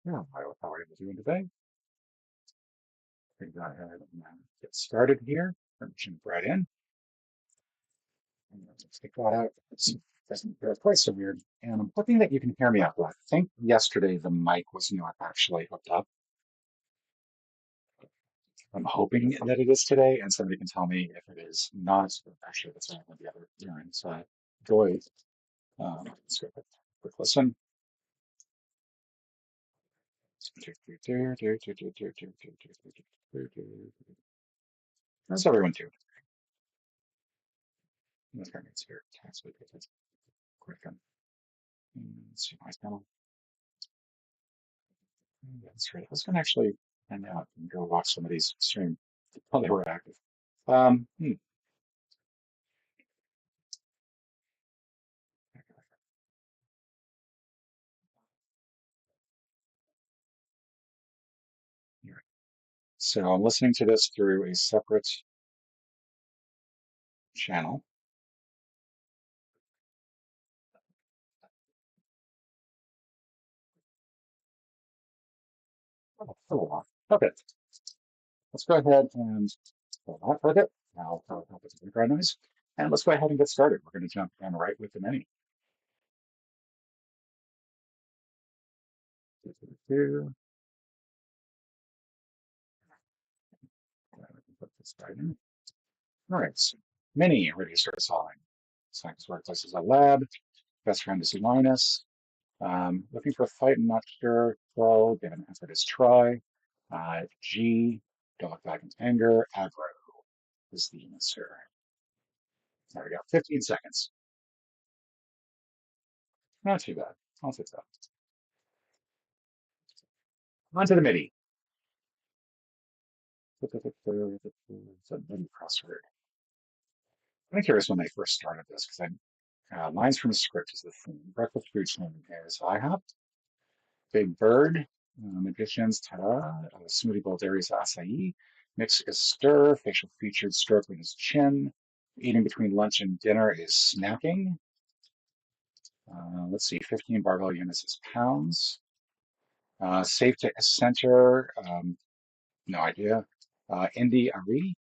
Yeah, how are you doing today? We're going to go ahead and get started here. We're going to jump right in. And let's take that out. That's quite so weird. And I'm hoping that you can hear me out. I think yesterday the mic was not actually hooked up. I'm hoping that it is today, and somebody can tell me if it is not. Actually, that's not the other ear inside. Joy. Let's go quick listen. How's everyone doing? Let's go here. Quick. Let's see my panel. Yeah, that's right. I was going to actually hang out and go watch somebody's stream while they were active. Um, hmm, here. So I'm listening to this through a separate channel. Oh, hold on. Okay, let's go ahead and hold on for a bit. Now, I'll help with the background noise. And let's go ahead and get started. We're going to jump in right with the menu. Here, put this right in. All right, so mini already started solving. Science workplace a lab. Best friend is Linus. Looking for a fight, I'm not sure. Well, give an effort is try. G, don't look back in anger. Aggro is the answer. There we go. 15 seconds. Not too bad. I'll fix that. On to the MIDI. It's a MIDI crossword. I'm curious when they first started this because lines from a script is the theme. Breakfast food chain is IHOP. Big Bird, Magicians, ta-da, Smoothie Bowl Dairies, acai. Mix is stir, facial featured, stroking his chin. Eating between lunch and dinner is snacking. Let's see, 15 barbell units is pounds. Safe to center, no idea. Indie Ari,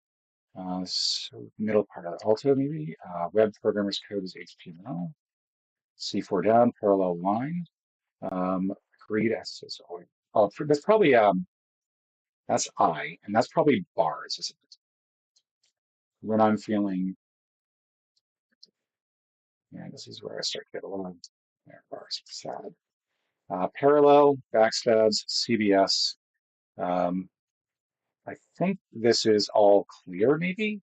so middle part of Alto maybe. Web programmer's code is HTML. C4 down, parallel line. Agreed as is always. Oh, that's probably that's I, and that's probably bars, isn't it? When I'm feeling, yeah, this is where I start to get a little, there, bars, sad. Parallel, backstabs, CBS. Um, I think this is all clear, maybe?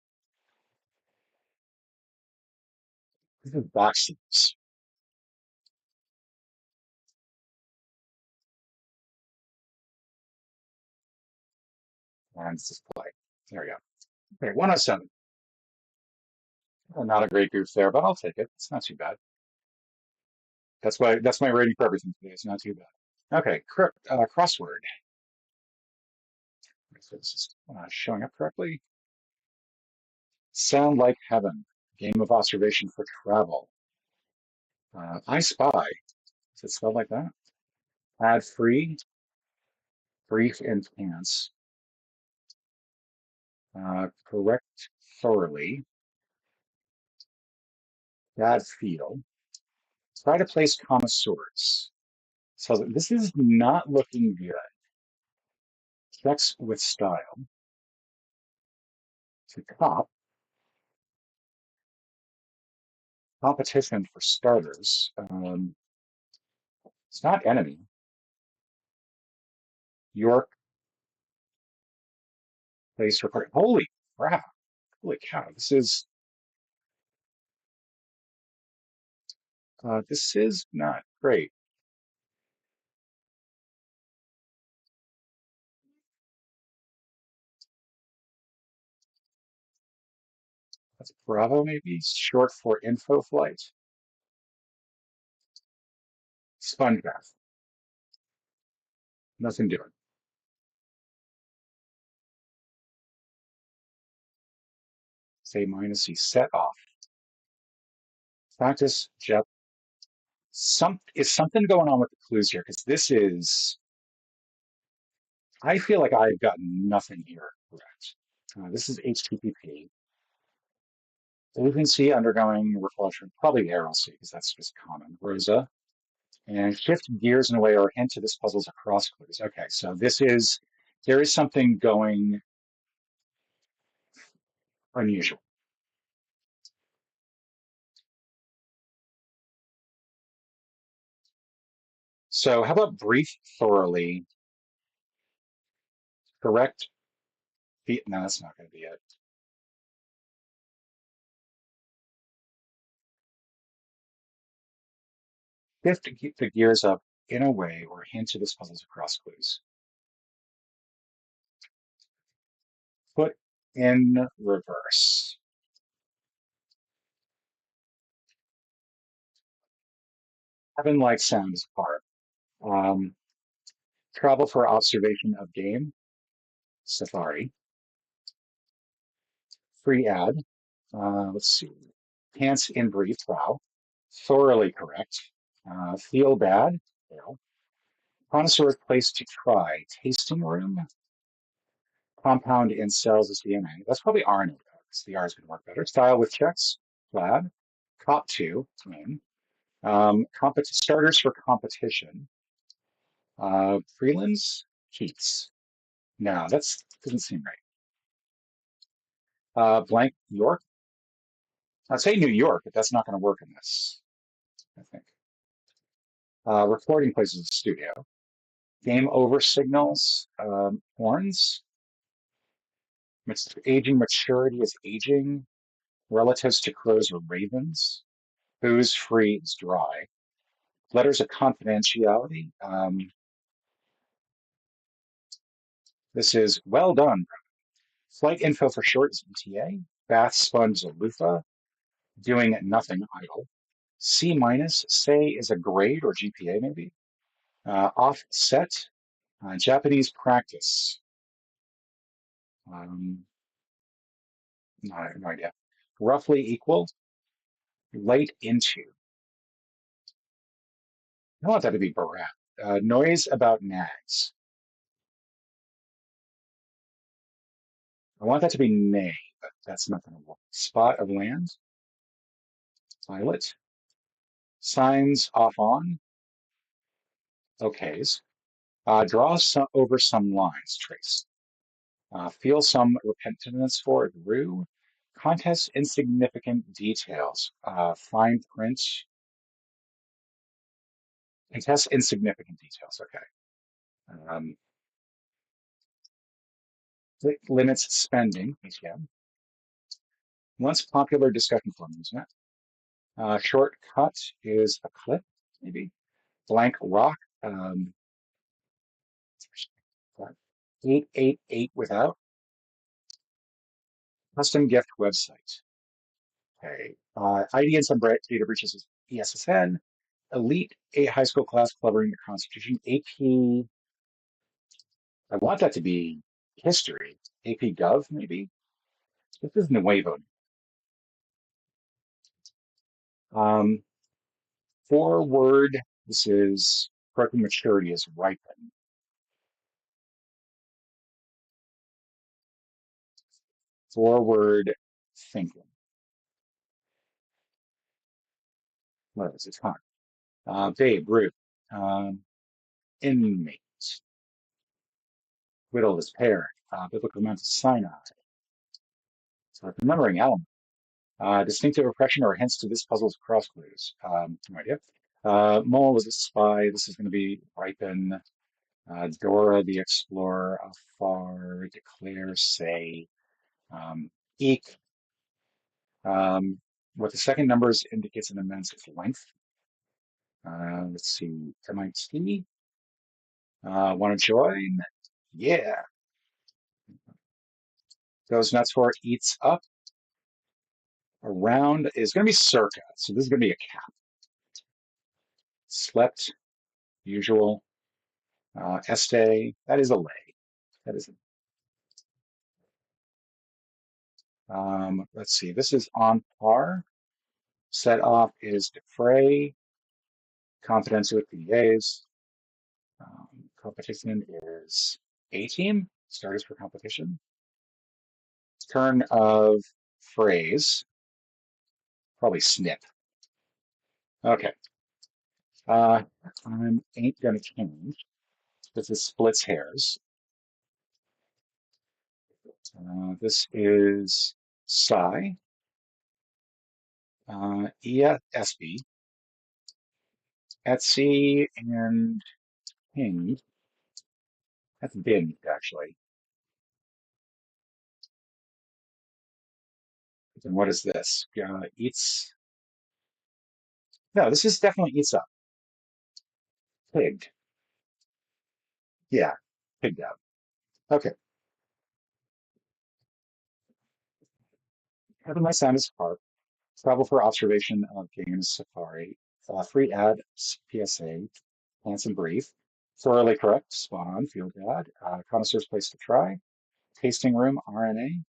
This is backstabs. And display. There we go. Okay, 107. Not a great goof there, but I'll take it. It's not too bad. That's my rating for everything today. It's not too bad. Okay, crossword. So this is showing up correctly. Sound like heaven. Game of observation for travel. I spy. Is it spelled like that? Ad free, brief and pants. Correct thoroughly. Bad feel. Try to place connoisseurs. So this is not looking good. Checks with style. To cop. Competition for starters. It's not enemy. York place recording. Holy crap. Holy cow. This is not great. That's Bravo, maybe short for info flight. Sponge bath. Nothing doing. Say minus C. Set off. Practice jet. Is something going on with the clues here? Because this is I feel like I've gotten nothing here correct. This is HTTP. Agency undergoing reflection, probably arrow C, because that's just common. Rosa. And shift gears in a way or hint to this puzzle's across clues. Okay, so there is something going unusual. So how about brief thoroughly, correct? No, that's not going to be it. Shift the gears up in a way or hint to this puzzle's across clues. Put in reverse. Heaven like sound is hard. Um, travel for observation of game. Safari. Free ad. Let's see. Pants in brief. Wow. Thoroughly correct. Feel bad. Fail. Connoisseur's place to try. Tasting room. Compound in cells is DNA. That's probably RNA. The R is going to work better. Style with checks. Glad. Cop two. Win. Starters for competition. Prelims. Keats. No, that's doesn't seem right. Blank York. I'd say New York, but that's not going to work in this, I think. Recording places, studio. Game over signals, horns. Aging maturity is aging. Relatives to crows or ravens. Booze free is dry. Letters of confidentiality. This is well done. Flight info for short is ETA. Bath sponge is a loofah. Doing nothing idle. C minus, say is a grade or GPA maybe. Offset, Japanese practice. Um, no idea. Roughly equal, late into. I want that to be Barat. Noise about nags. I want that to be nay, but that's not going to work. Spot of land, violet. Signs off on, okays. Draw over some lines, trace. Feel some repentance for it, rue. Contest insignificant details. Fine print. Contest insignificant details. Okay. Um, limits spending. ATM. Once popular discussion forum, isn't it? Shortcut is a clip, maybe. Blank rock. 888 without. Custom gift website. Okay. ID and some data breaches is ESSN. Elite a high school class covering the Constitution. AP. I want that to be history. AP Gov, maybe. This is Nuevo. Um, Forward. This is correcting maturity is ripen. Forward thinking. What is it? Huh? Babe, Ruth. Um, Inmate. Whittle is parent. Biblical amount of Sinai. So remembering element. Distinctive oppression or hints to this puzzle's cross clues. No idea. Mole is a spy. This is going to be ripen. Dora the explorer. Afar. Declare. Say. Eek. What the second numbers indicates an immense length. Let's see. MIT. Want to join? Yeah. Goes nuts for it. Eats up. Around is going to be circa. So this is going to be a cap. Slept. Usual. Este. That is a lay. That is. Let's see. This is on par. Set off is defray. Confidence with PAs. Competition is A team, starters for competition. Turn of phrase, probably snip. Okay. Uh, I ain't gonna change. This is splits hairs. This is psi. ESB. Etsy and Ping. That's bin, actually. And what is this? Eats. No, this is definitely eats up. Pigged. Yeah, pigged out. Okay. Have a nice sound is harp. Travel for observation of games safari. Free ad PSA. Handsome brief. Thoroughly correct. Spot on. Feel bad. Connoisseur's place to try. Tasting room RNA.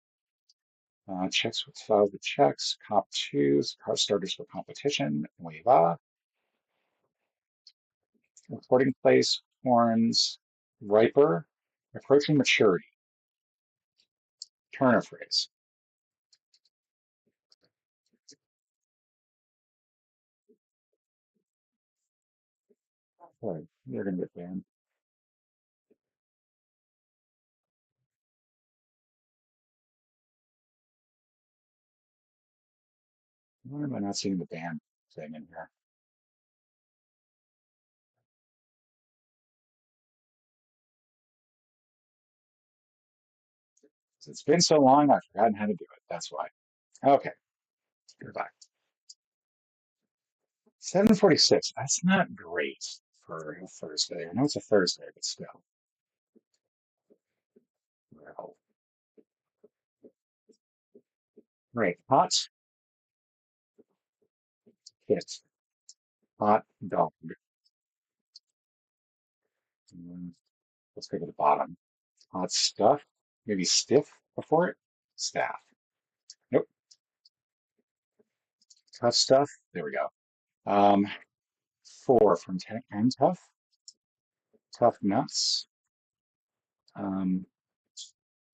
Checks with files with checks. Cop twos. Car starters for competition. Weva. Recording place. Horns. Riper. Approaching maturity. Turner phrase. Boy, they're gonna get banned. Why am I not seeing the ban thing in here? It's been so long, I've forgotten how to do it. That's why. Okay, we're back. 7:46. That's not great for a Thursday. I know it's a Thursday, but still. Well, right. Hot hit. Hot dog. Mm, let's go to the bottom. Hot stuff. Maybe stiff before it. Staff. Nope. Tough stuff. There we go. Um, four from ten and tough. Tough nuts. Um,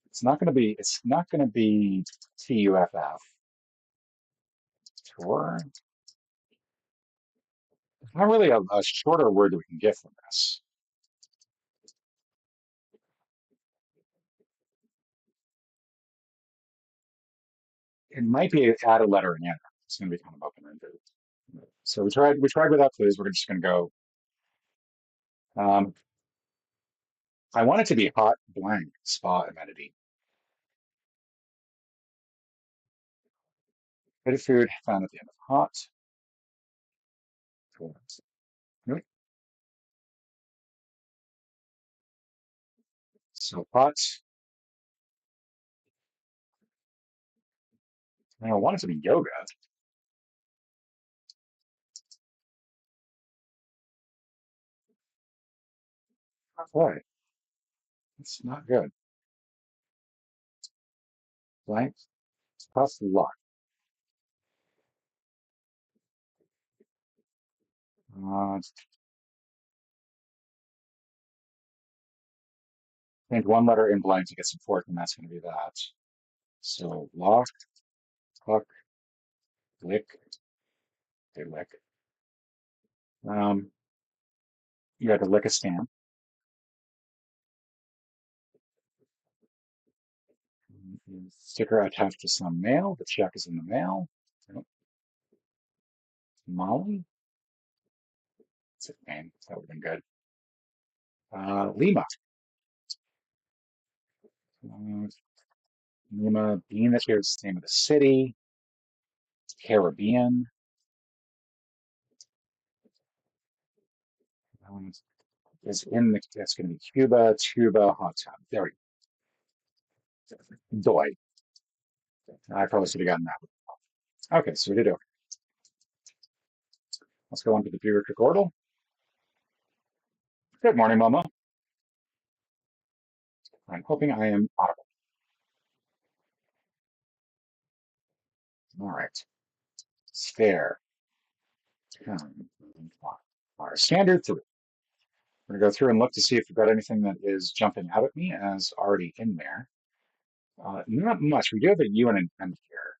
it's not going to be. It's not going to be TUFF. Tour. Not really a shorter word that we can get from this. It might be add a letter in. It's going to be kind of open-ended. So we tried without clues. We're just going to go. Um, I want it to be hot blank spa amenity. Bit of food found at the end of hot. Cool. Nope. So hot. I want it to be yoga. Boy, it's not good. Blank. Tough luck. Change one letter in blank to get some fork, and that's going to be that. So lock, cluck, lick, they lick. Um, you had to lick a stamp. Sticker attached to some mail. The check is in the mail. Yep. Molly. That's a name. That would have been good. Lima. Uh, Lima being that here's the name of the city. Caribbean. Um, is in the, that's going to be Cuba, tuba, hot tub. There we go. Doy. I probably should have gotten that one. Okay, so we did okay. Let's go on to the Duotrigordle. Good morning, Momo. I'm hoping I am audible. All right. Stare. Our standard three. We're gonna go through and look to see if we've got anything that is jumping out at me as already in there. Not much. We do have a U and an M here.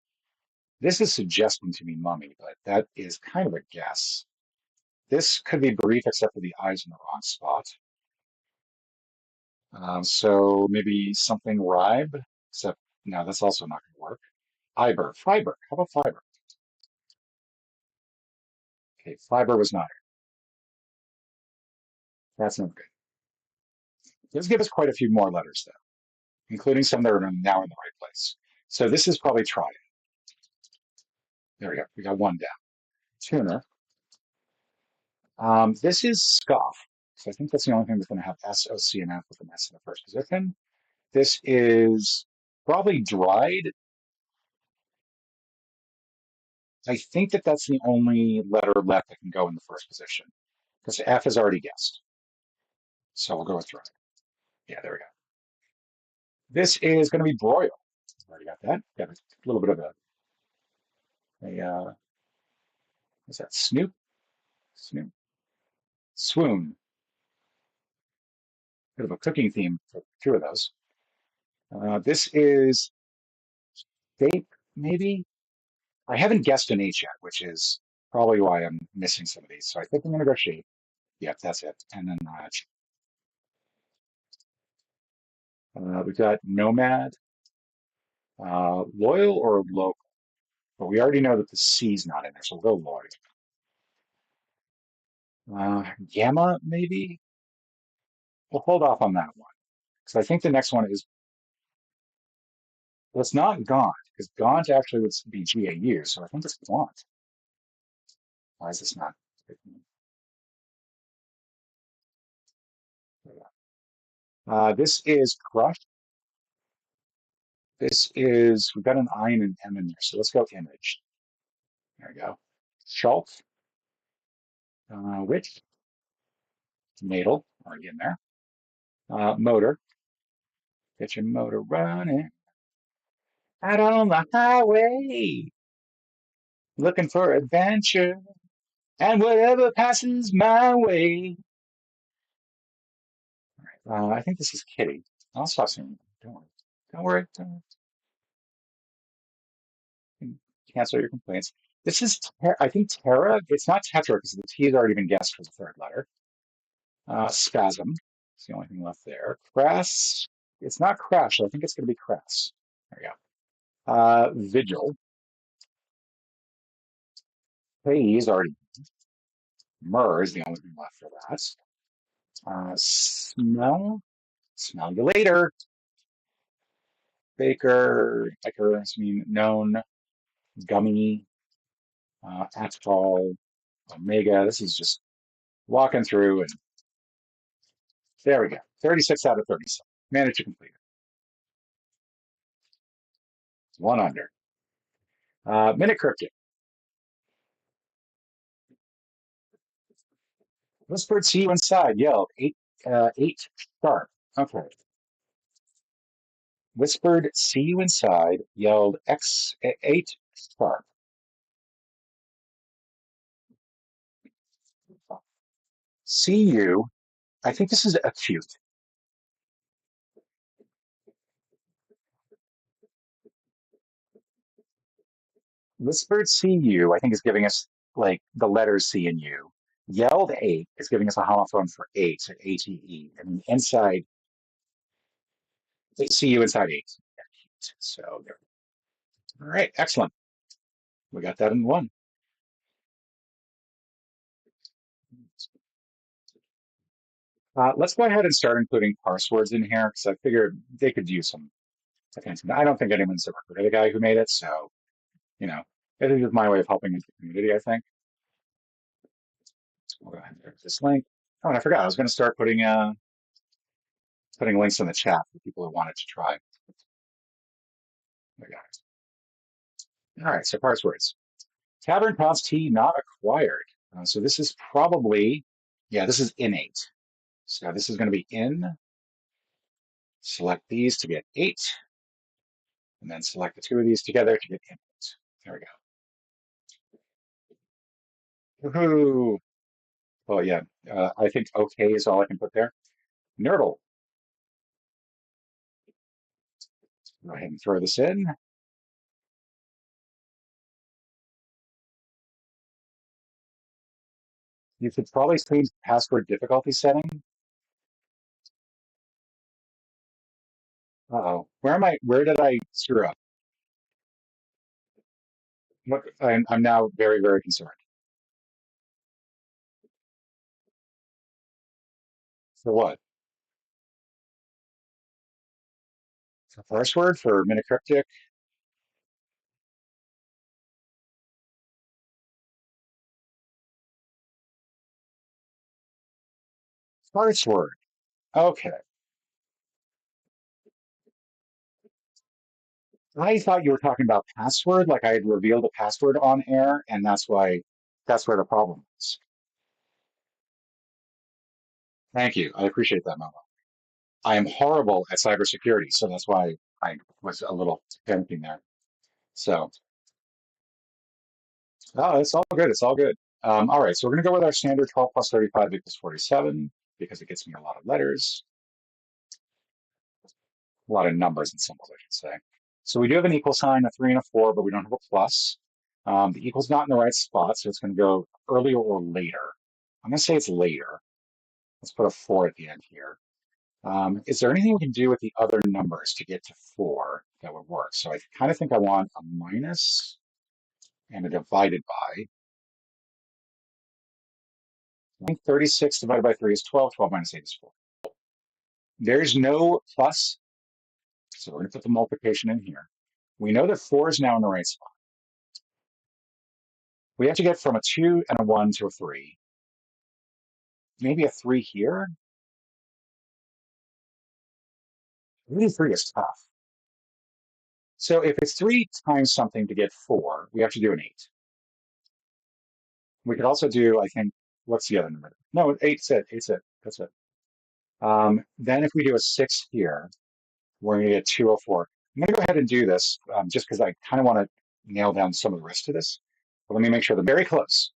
This is suggesting to me mummy, but that is kind of a guess. This could be brief, except for the eyes in the wrong spot. So maybe something ribe, except no, that's also not going to work. Fiber. How about fiber? Okay, fiber was not it. That's not good. Let's give us quite a few more letters though, including some that are now in the right place. So this is probably try. There we go. We got one down. Tuner. This is scoff. So I think that's the only thing that's going to have S, O, C, and F with an S in the first position. This is probably dried. I think that that's the only letter left that can go in the first position because F is already guessed. So we'll go with dried. Yeah, there we go. This is going to be broil. Already got that. Got a little bit of a what's that? Snoop, swoon. Bit of a cooking theme for two of those. This is shape, maybe. I haven't guessed an H yet, which is probably why I'm missing some of these. So I think I'm going to go shape. Yep, that's it. And then we've got nomad, loyal or local. But we already know that the C's not in there, so we'll go loyal. Gamma, maybe. We'll hold off on that one because I think the next one is, well, it's not Gaunt because Gaunt actually would be GAU, so I think it's Gaunt. Why is this not? This is Crush. This is, we've got an I and an M in there, so let's go image. There we go. Schultz, Witch, Natal, already in there. Motor, get your motor running. Out on the highway, looking for adventure and whatever passes my way. I think this is Kitty. I'll stop soon. Don't worry. Don't worry. Don't worry. Cancel your complaints. This is, I think, Terra. It's not Tetra because the T has already been guessed for the third letter. Spasm. It's the only thing left there. Crass. It's not Crash. I think it's going to be Crass. There we go. Vigil. Hey, he's already. Myrrh is the only thing left for that. Smell. Smell you later. Baker, I mean, known, gummy, Atoll, Omega. This is just walking through, and there we go. 36 out of 37. Managed to complete it. One under. Minute Cryptic. Whispered, see you inside. Yelled. Eight sharp. Okay. Whispered, see you inside. Yelled eight sharp. See you. I think this is acute. Whispered CU, I think, is giving us like the letters C and U. Yelled eight is giving us a homophone for eight, so ATE. And inside, CU inside eight. So there. All right, excellent. We got that in one. Let's go ahead and start including parse words in here because I figured they could use some attention. I don't think anyone's ever heard of the guy who made it, so you know, it is my way of helping the community, I think. So we'll go ahead and there's this link. Oh, and I forgot, I was going to start putting links in the chat for people who wanted to try. We got it. All right, so parse words. Tavern pounds tea not acquired. So this is probably, yeah, this is innate. So this is going to be in. Select these to get eight, and then select the two of these together to get innate. There we go. Woohoo! Oh yeah, I think okay is all I can put there. Nerdle. Go ahead and throw this in. You could probably change the password difficulty setting. Uh-oh. Where am I? Where did I screw up? What, I'm now very, very concerned. For what? For password for Minicryptic? Password. Okay. I thought you were talking about password, like I had revealed a password on air, and that's where the problem is. Thank you. I appreciate that, Mama. I am horrible at cybersecurity, so that's why I was a little panicking there. So, oh, it's all good. It's all good. All right, so we're going to go with our standard 12 plus 35 equals 47 because it gets me a lot of letters, a lot of numbers and symbols, I should say. So we do have an equal sign, a 3 and a 4, but we don't have a plus. The equal's not in the right spot, so it's going to go earlier or later. I'm going to say it's later. Let's put a 4 at the end here. Is there anything we can do with the other numbers to get to 4 that would work? So I kind of think I want a minus and a divided by. I think 36 divided by 3 is 12. 12 minus 8 is 4. There's no plus, so we're going to put the multiplication in here. We know that 4 is now in the right spot. We have to get from a 2 and a 1 to a 3. Maybe a 3 here. Maybe 3 is tough. So if it's 3 times something to get 4, we have to do an 8. We could also do, I think, what's the other number? No, 8's it. 8's it. That's it. Then if we do a 6 here, we're going to get 204. I'm going to go ahead and do this just because I kind of want to nail down some of the rest of this. But let me make sure they're very close.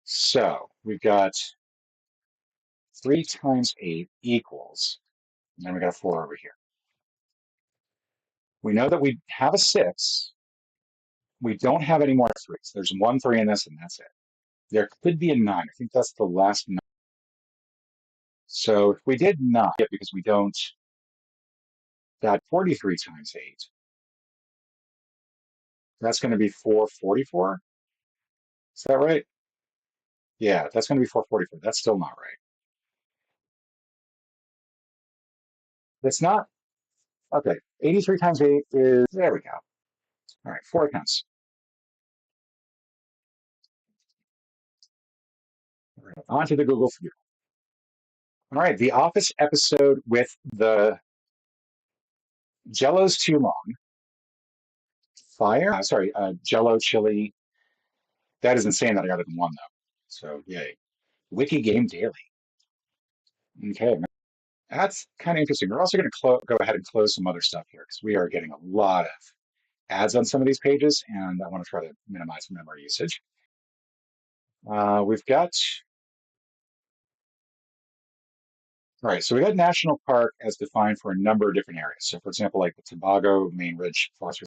So we've got 3 times 8 equals, and then we got a 4 over here. We know that we have a 6. We don't have any more 3s. There's 1 3 in this, and that's it. There could be a 9. I think that's the last number. So if we did 9, because we don't, that 43 times 8, that's going to be 444. Is that right? Yeah, that's going to be 444. That's still not right. It's not. Okay, 83 times 8 is, there we go. All right, 4 accounts. On to the Google view. All right, the Office episode with the Jello's too long. Fire? Sorry, Jello chili. That isn't saying that I got it in one though. So yay. Wiki Game Daily. Okay, that's kind of interesting. We're also going to go ahead and close some other stuff here because we are getting a lot of ads on some of these pages, and I want to try to minimize memory usage. We've got, all right, so we got national park as defined for a number of different areas. So for example, like the Tobago, Main Ridge, Forest.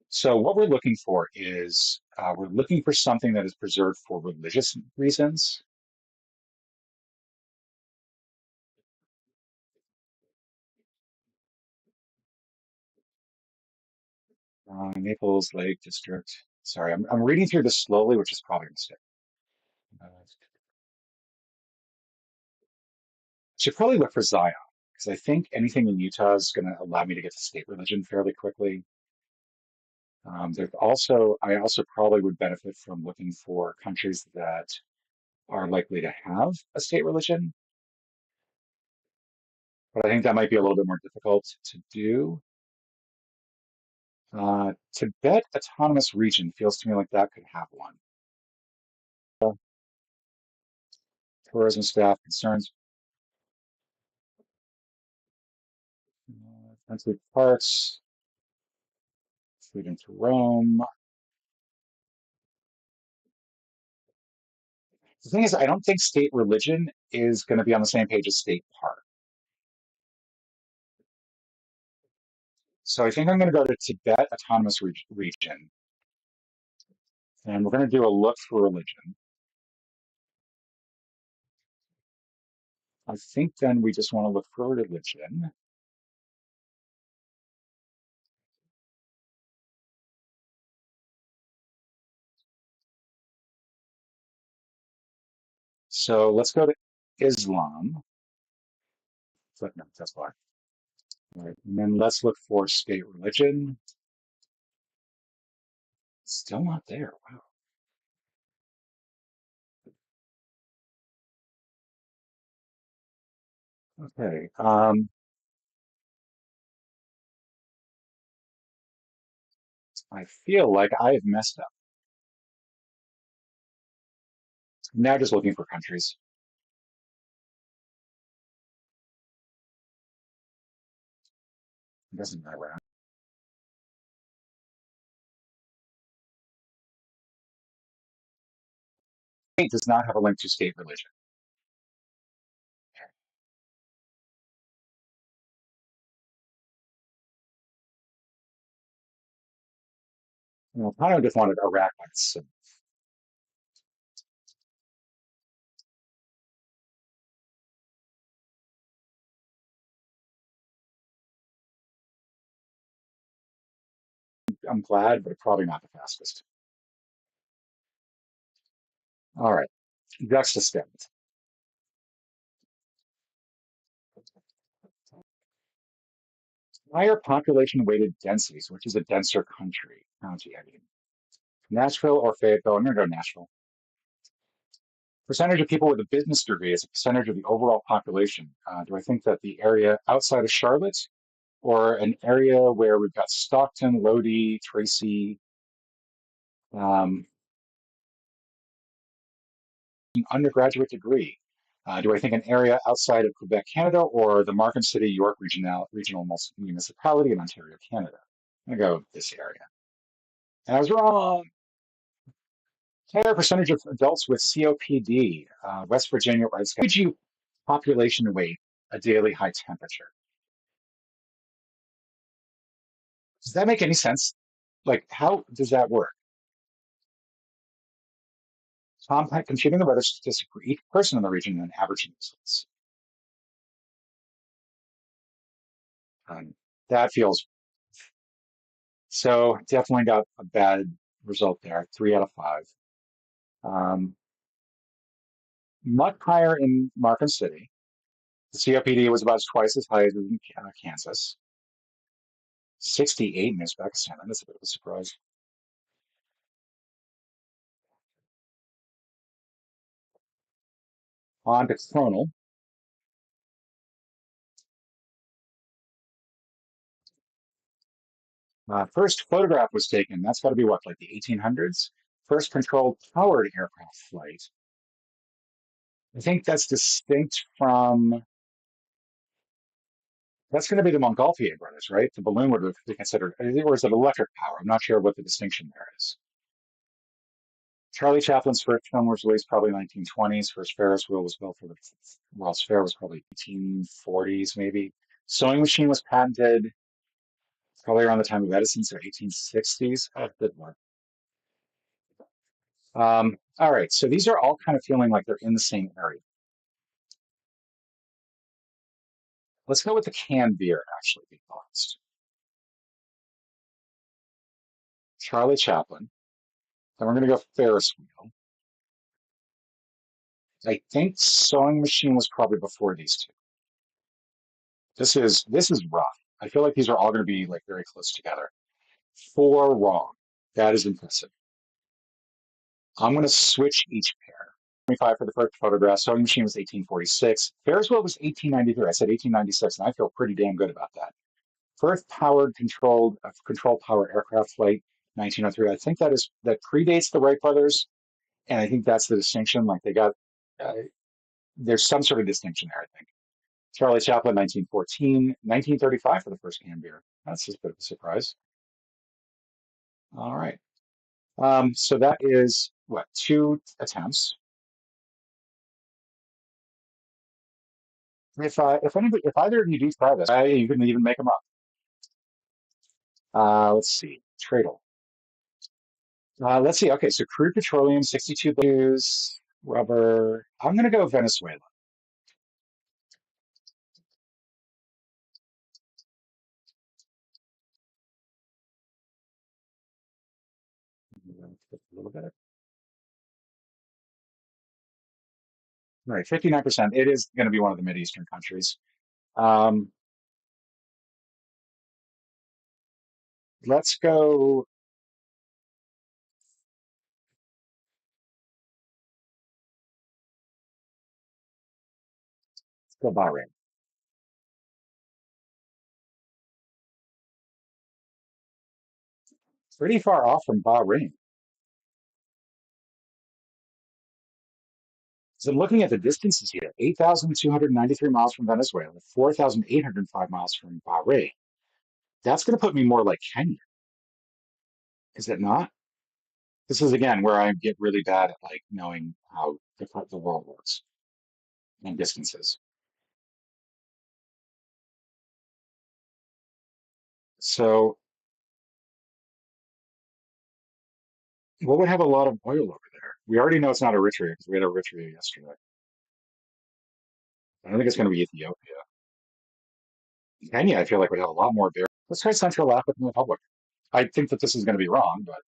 So what we're looking for is we're looking for something that is preserved for religious reasons. Naples Lake District. Sorry, I'm reading through this slowly, which is probably a mistake. Should probably look for Zion because I think anything in Utah is going to allow me to get to state religion fairly quickly. I also probably would benefit from looking for countries that are likely to have a state religion, but I think that might be a little bit more difficult to do. Tibet Autonomous Region feels to me like that could have one. Tourism staff concerns, country parks, freedom to roam. The thing is, I don't think state religion is going to be on the same page as state park. So I think I'm going to go to Tibet Autonomous Region, and we're going to do a look for religion. I think then we just want to look for religion. So let's go to Islam. Footnote, that's why. All right. And then let's look for state religion. Still not there. Wow. Okay. I feel like I have messed up. Now just looking for countries. It doesn't matter. State does not have a link to state religion. Well, I kind of just wanted Iraq by itself. I'm glad, but probably not the fastest. All right. Juxtaspend. Higher population weighted densities, which is a denser county, I mean. Nashville or Fayetteville? I'm going to go Nashville. Percentage of people with a business degree is a percentage of the overall population. Do I think that the area outside of Charlotte or an area where we've got Stockton, Lodi, Tracy, um, an undergraduate degree? Do I think an area outside of Quebec, Canada, or the Markham City, York regional municipality in Ontario, Canada? I'm going to go this area. And I was wrong. Higher percentage of adults with COPD, West Virginia, right? Would you population weight a daily high temperature? Does that make any sense? Like, how does that work? Compact computing the weather statistic for each person in the region and averaging results. Um, that feels so. Definitely got a bad result there. 3 out of 5. Um, Much higher in Markham City. The COPD was about twice as high as in Kansas. 68 in Uzbekistan. That's a bit of a surprise. On to Chronal. First photograph was taken. That's got to be what, like the 1800s? First controlled powered aircraft flight. I think that's distinct from. That's going to be the Montgolfier brothers, right? The balloon would be considered, or is it electric power? I'm not sure what the distinction there is. Charlie Chaplin's first film was released probably 1920s. First Ferris wheel was built for the World's Fair was probably 1840s, maybe. Sewing machine was patented probably around the time of Edison, so 1860s. Oh, good one. All right, so these are all kind of feeling like they're in the same area. Let's go with the canned beer, actually, be honest. Charlie Chaplin. Then we're going to go Ferris wheel. I think sewing machine was probably before these two. This is rough. I feel like these are all going to be like very close together. 4 wrong. That is impressive. I'm going to switch each pair. 25 for the first photograph. Sewing machine was 1846. Ferris wheel was 1893. I said 1896, and I feel pretty damn good about that. First powered control powered aircraft flight, 1903. I think that predates the Wright brothers, and I think that's the distinction. Like they got uh, there's some sort of distinction there. I think Charlie Chaplin, 1914, 1935 for the first canned beer. That's just a bit of a surprise. All right. So that is what, 2 attempts. If either of you do try this, you can even make them up. Let's see, Tradle. Let's see. Okay, so crude petroleum, 62 billion, rubber. I'm gonna go Venezuela. A little bit. Right, 59%. It is going to be one of the Mideastern countries. Um, let's go. Let's go Bahrain. Pretty far off from Bahrain. So looking at the distances here, 8,293 miles from Venezuela, 4,805 miles from Bahrain. That's going to put me more like Kenya, is it not? This is again where I get really bad at like knowing how the world works and distances. So what would have a lot of oil over there? We already know it's not Eritrea because we had Eritrea yesterday. I don't think it's going to be Ethiopia. Kenya, I feel like would have a lot more there. Let's try Central African Republic. I think that this is going to be wrong, but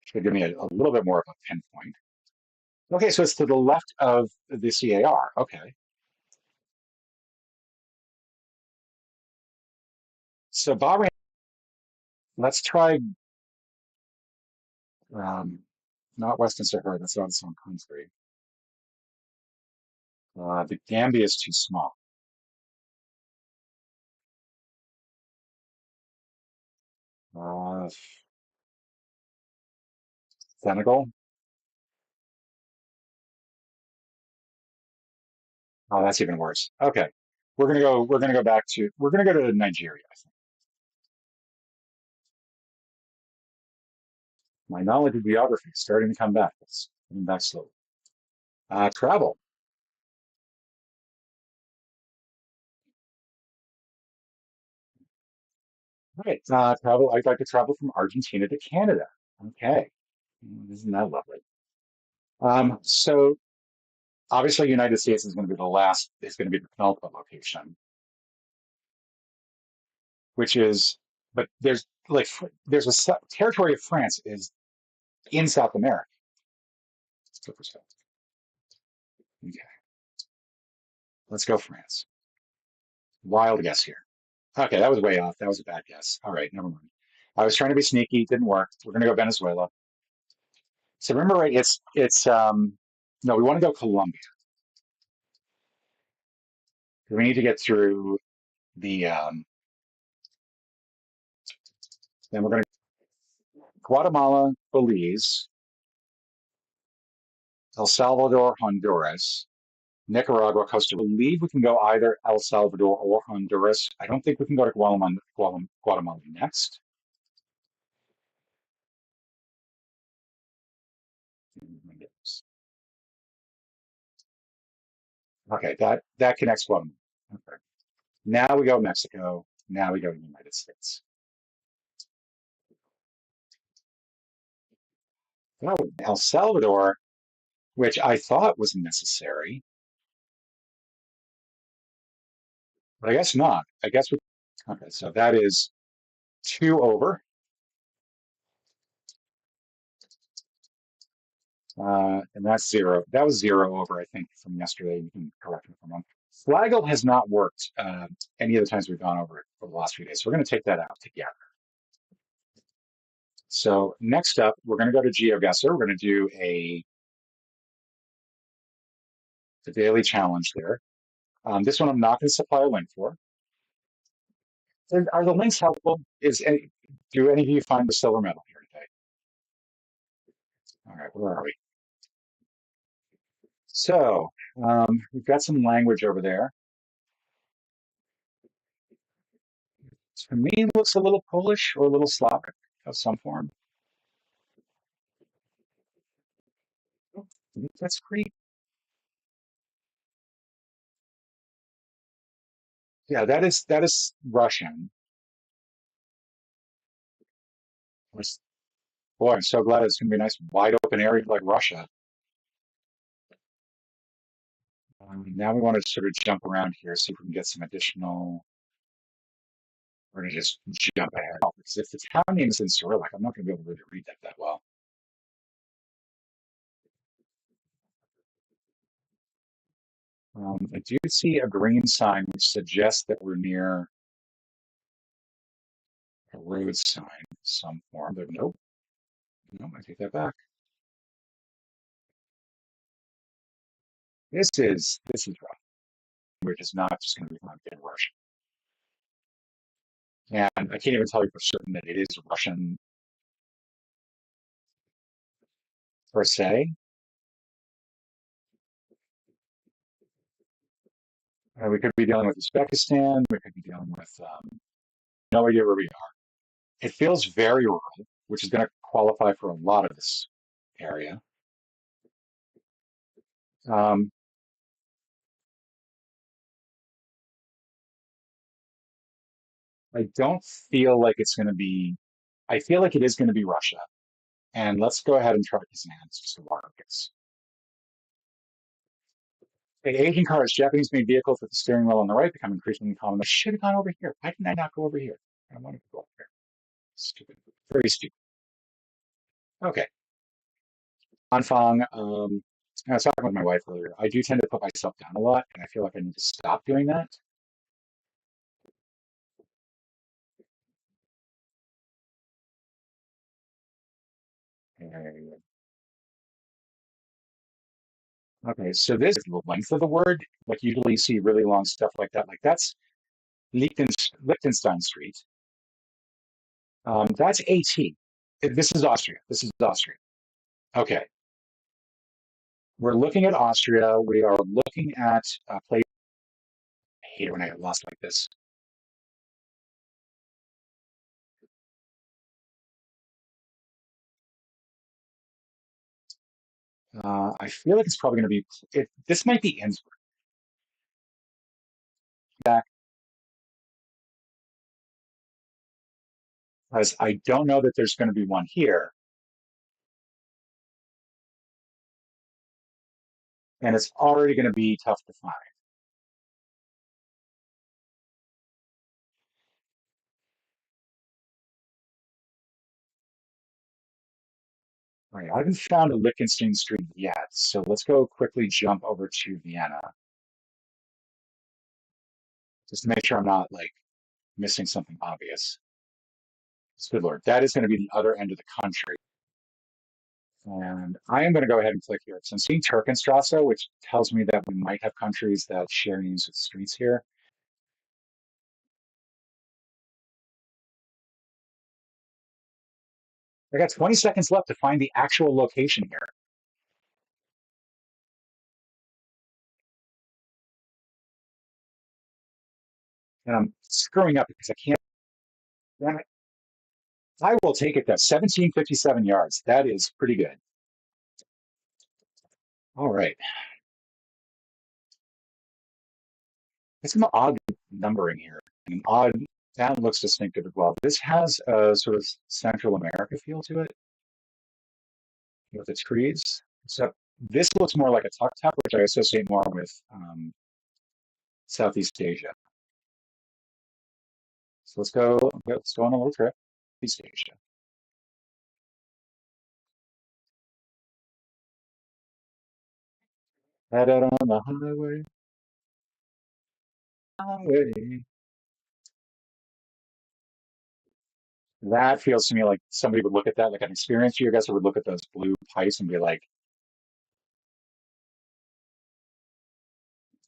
should give me a little bit more of a pinpoint. Okay, so it's to the left of the CAR. Okay, so Bahrain. Let's try um, not Western Sahara. That's not its own country. The Gambia is too small. Uh, Senegal. Oh, that's even worse. Okay, we're gonna go. We're gonna go back to. We're gonna go to Nigeria. I think my knowledge of geography is starting to come back. It's coming back slowly. Travel. All right. Travel. I'd like to travel from Argentina to Canada. Okay. Isn't that lovely? So obviously, United States is going to be the last. Is going to be the penultimate location, which is. But there's territory of France is in South America. Let's go for South. Okay. Let's go France. Wild guess here. Okay, that was way off. That was a bad guess. All right, never mind. I was trying to be sneaky. Didn't work. We're going to go Venezuela. So remember, right? It's no. We want to go Colombia. We need to get through the then we're going to Guatemala, Belize, El Salvador, Honduras, Nicaragua, Costa Rica. I believe we can go either El Salvador or Honduras. I don't think we can go to Guatemala next. Okay, that connects Guatemala. Okay. Now we go Mexico. Now we go United States. Now El Salvador, which I thought was necessary, but I guess not. I guess we. Okay, so that is two over. And that's zero. That was zero over, I think, from yesterday. You can correct me if I'm wrong. Flaggle has not worked any of the times we've gone over it for the last few days. So we're going to take that out together. So next up, we're going to go to Geoguesser. We're going to do a daily challenge there. This one I'm not going to supply a link for. Are the links helpful? Do any of you find the silver medal here today? All right, where are we? So we've got some language over there. To me, it looks a little Polish or a little Slavic of some form. That's Greek. Yeah, that is Russian. Which- Boy, I'm so glad it's going to be a nice wide open area like Russia. Now we want to sort of jump around here, see if we can get some additional. We're going to just jump ahead because if the town name is in Cyrillic, I'm not going to be able to really read that well. I do see a green sign which suggests that we're near a road sign of some form, but nope, nope, I take that back. This is rough. We're just not just going to be fine in Russian. And I can't even tell you for certain that it is Russian per se. We could be dealing with Uzbekistan. We could be dealing with no idea where we are. It feels very rural, which is going to qualify for a lot of this area. Um, I don't feel like it's going to be. I feel like it is going to be Russia. And let's go ahead and try Kazan. It's just a water guess. Okay, Asian cars, Japanese-made vehicles with the steering wheel on the right become increasingly common. I should have gone over here. Why didn't I not go over here? I wanted to go over here. Stupid. Very stupid. Okay. Anfang, I was talking with my wife earlier. I do tend to put myself down a lot, and I feel like I need to stop doing that. Uh, Okay, so this is the length of the word. Like usually you see really long stuff like that. Like that's Liechtenstein Street. That's AT. This is Austria. This is Austria. Okay, we're looking at Austria. We are looking at a place. I hate it when I get lost like this. I feel like it's probably going to be. This might be Innsbruck, because I don't know that there's going to be one here, and it's already going to be tough to find. All right, I haven't found a Liechtenstein Street yet, so let's go quickly jump over to Vienna just to make sure I'm not like missing something obvious. Good Lord, that is going to be the other end of the country. And I am going to go ahead and click here. So I'm seeing Turkenstrasse, which tells me that we might have countries that share names with streets here. I got 20 seconds left to find the actual location here. And I'm screwing up because I can't. Damn it. I will take it though. 1757 yards. That is pretty good. All right. It's an odd numbering here. An odd, that looks distinctive as well. This has a sort of Central America feel to it with its trees. So this looks more like a tuk tuk, which I associate more with Southeast Asia. So let's go on a little trip. Southeast Asia. Head out on the highway, highway. That feels to me like somebody would look at that, like an experienced geoguesser would look at those blue pipes and be like,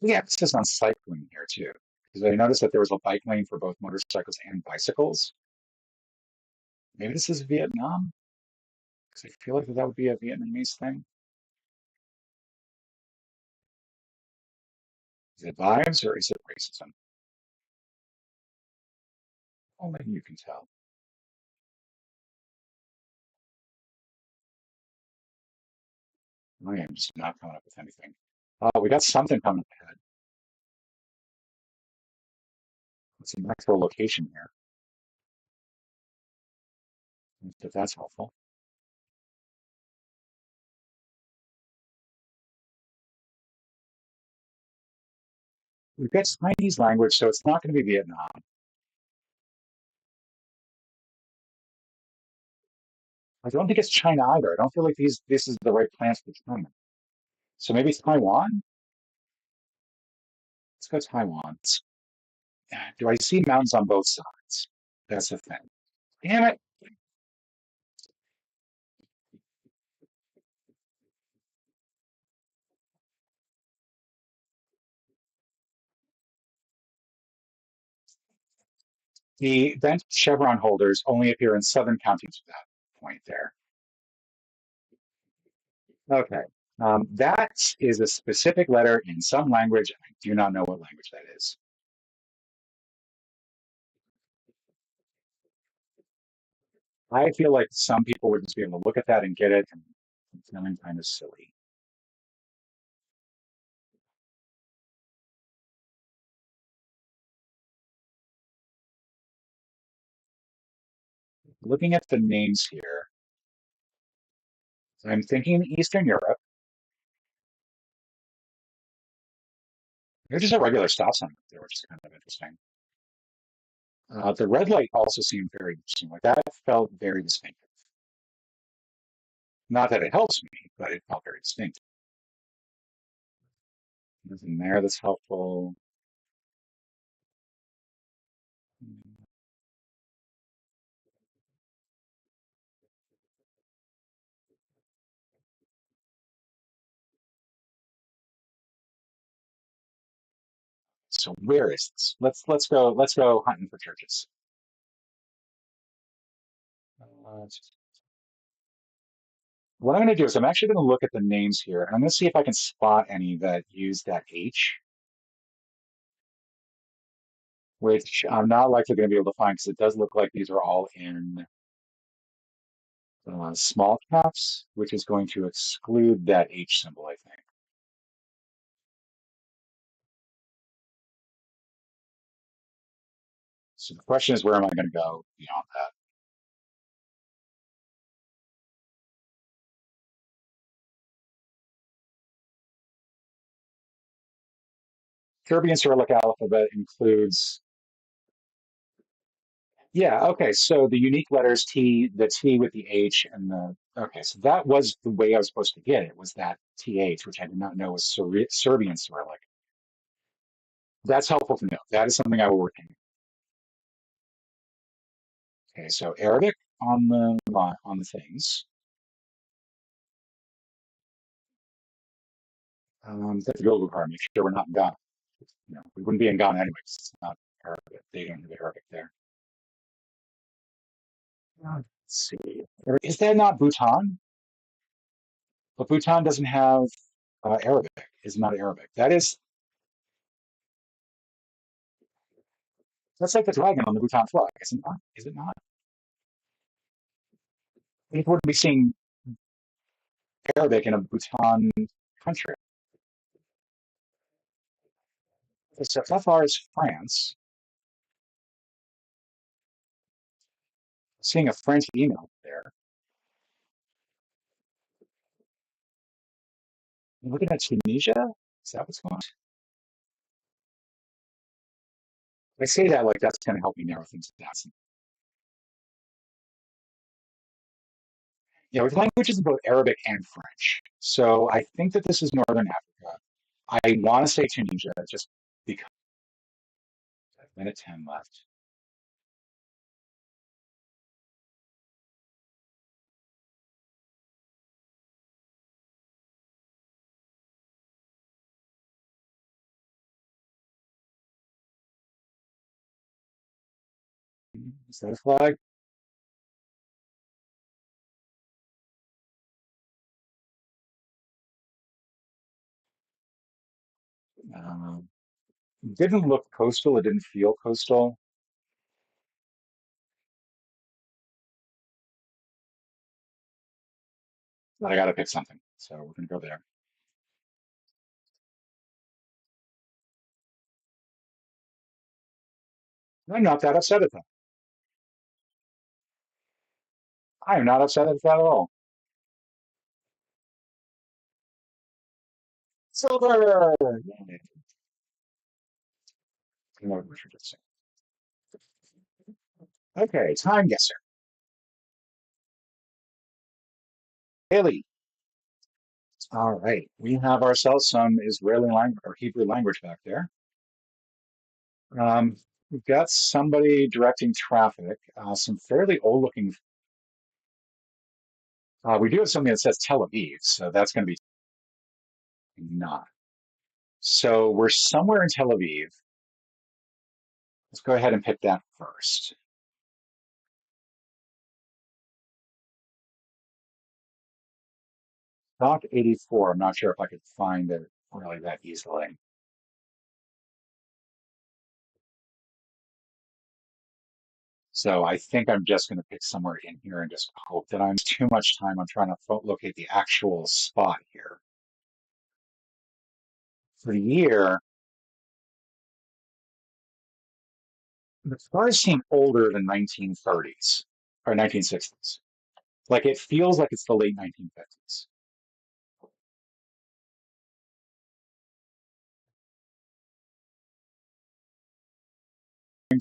yeah, it's just on cycling here too. Because I noticed that there was a bike lane for both motorcycles and bicycles. Maybe this is Vietnam, because I feel like that would be a Vietnamese thing. Is it vibes or is it racism? Only you can tell. I am just not coming up with anything. Oh, we got something coming up ahead. It's a nice little location here, if that's helpful. We've got Chinese language, so it's not going to be Vietnam. I don't think it's China either. I don't feel like this is the right plans for China. So maybe it's Taiwan? Let's go Taiwan. Do I see mountains on both sides? That's the thing. Damn it. The bent chevron holders only appear in southern counties at that point there. Okay. That is a specific letter in some language. I do not know what language that is. I feel like some people would just be able to look at that and get it, and I'm feeling kind of silly. Looking at the names here, I'm thinking Eastern Europe. There's just a regular stop sign up there, which is kind of interesting. The red light also seemed very interesting. Like that felt very distinctive. Not that it helps me, but it felt very distinct. Nothing there that's helpful. So where is this? Let's go hunting for churches. Uh, what I'm going to do is I'm actually going to look at the names here, and I'm going to see if I can spot any that use that H, which I'm not likely going to be able to find because it does look like these are all in small caps, which is going to exclude that H symbol, I think. So the question is, where am I going to go beyond that? Serbian Cyrillic alphabet includes, yeah, okay, so the unique letters T, the T with the H and okay, so that was the way I was supposed to get it, was that TH, which I did not know was Serbian Cyrillic. That's helpful to know. That is something I will work in. Okay, so Arabic on the things. That's a Google card. Make sure we're not in Ghana. We wouldn't be in Ghana anyway 'cause it's not Arabic. They don't have Arabic there. Let's see. Is that not Bhutan? But Bhutan doesn't have Arabic. Is not Arabic. That's like the dragon on the Bhutan flag, is it not? Is it not? People wouldn't be seeing Arabic in a Bhutan country. So how far is France? Seeing a French email there. I'm looking at Tunisia. Is that what's going on? I say that like that's going to help me narrow things down. With languages in both Arabic and French. So I think that this is Northern Africa. I want to say Tunisia just because I have minute 10 left. Is that a flag? Um, didn't look coastal. It didn't feel coastal. But I got to pick something. So we're going to go there. I'm not that upset at that. I am not upset at that at all. Silver! Yay. More Richard Dixon. Okay, time guesser. Haley. All right, we have ourselves some Israeli language or Hebrew language back there. We've got somebody directing traffic, some fairly old looking. We do have something that says Tel Aviv, so that's going to be not. So we're somewhere in Tel Aviv. Let's go ahead and pick that first. Dock 84. I'm not sure if I could find it really that easily. So I think I'm just going to pick somewhere in here and just hope that I'm too much time on trying to locate the actual spot here. For the year, the cars seem older than 1930s or 1960s. Like it feels like it's the late 1950s.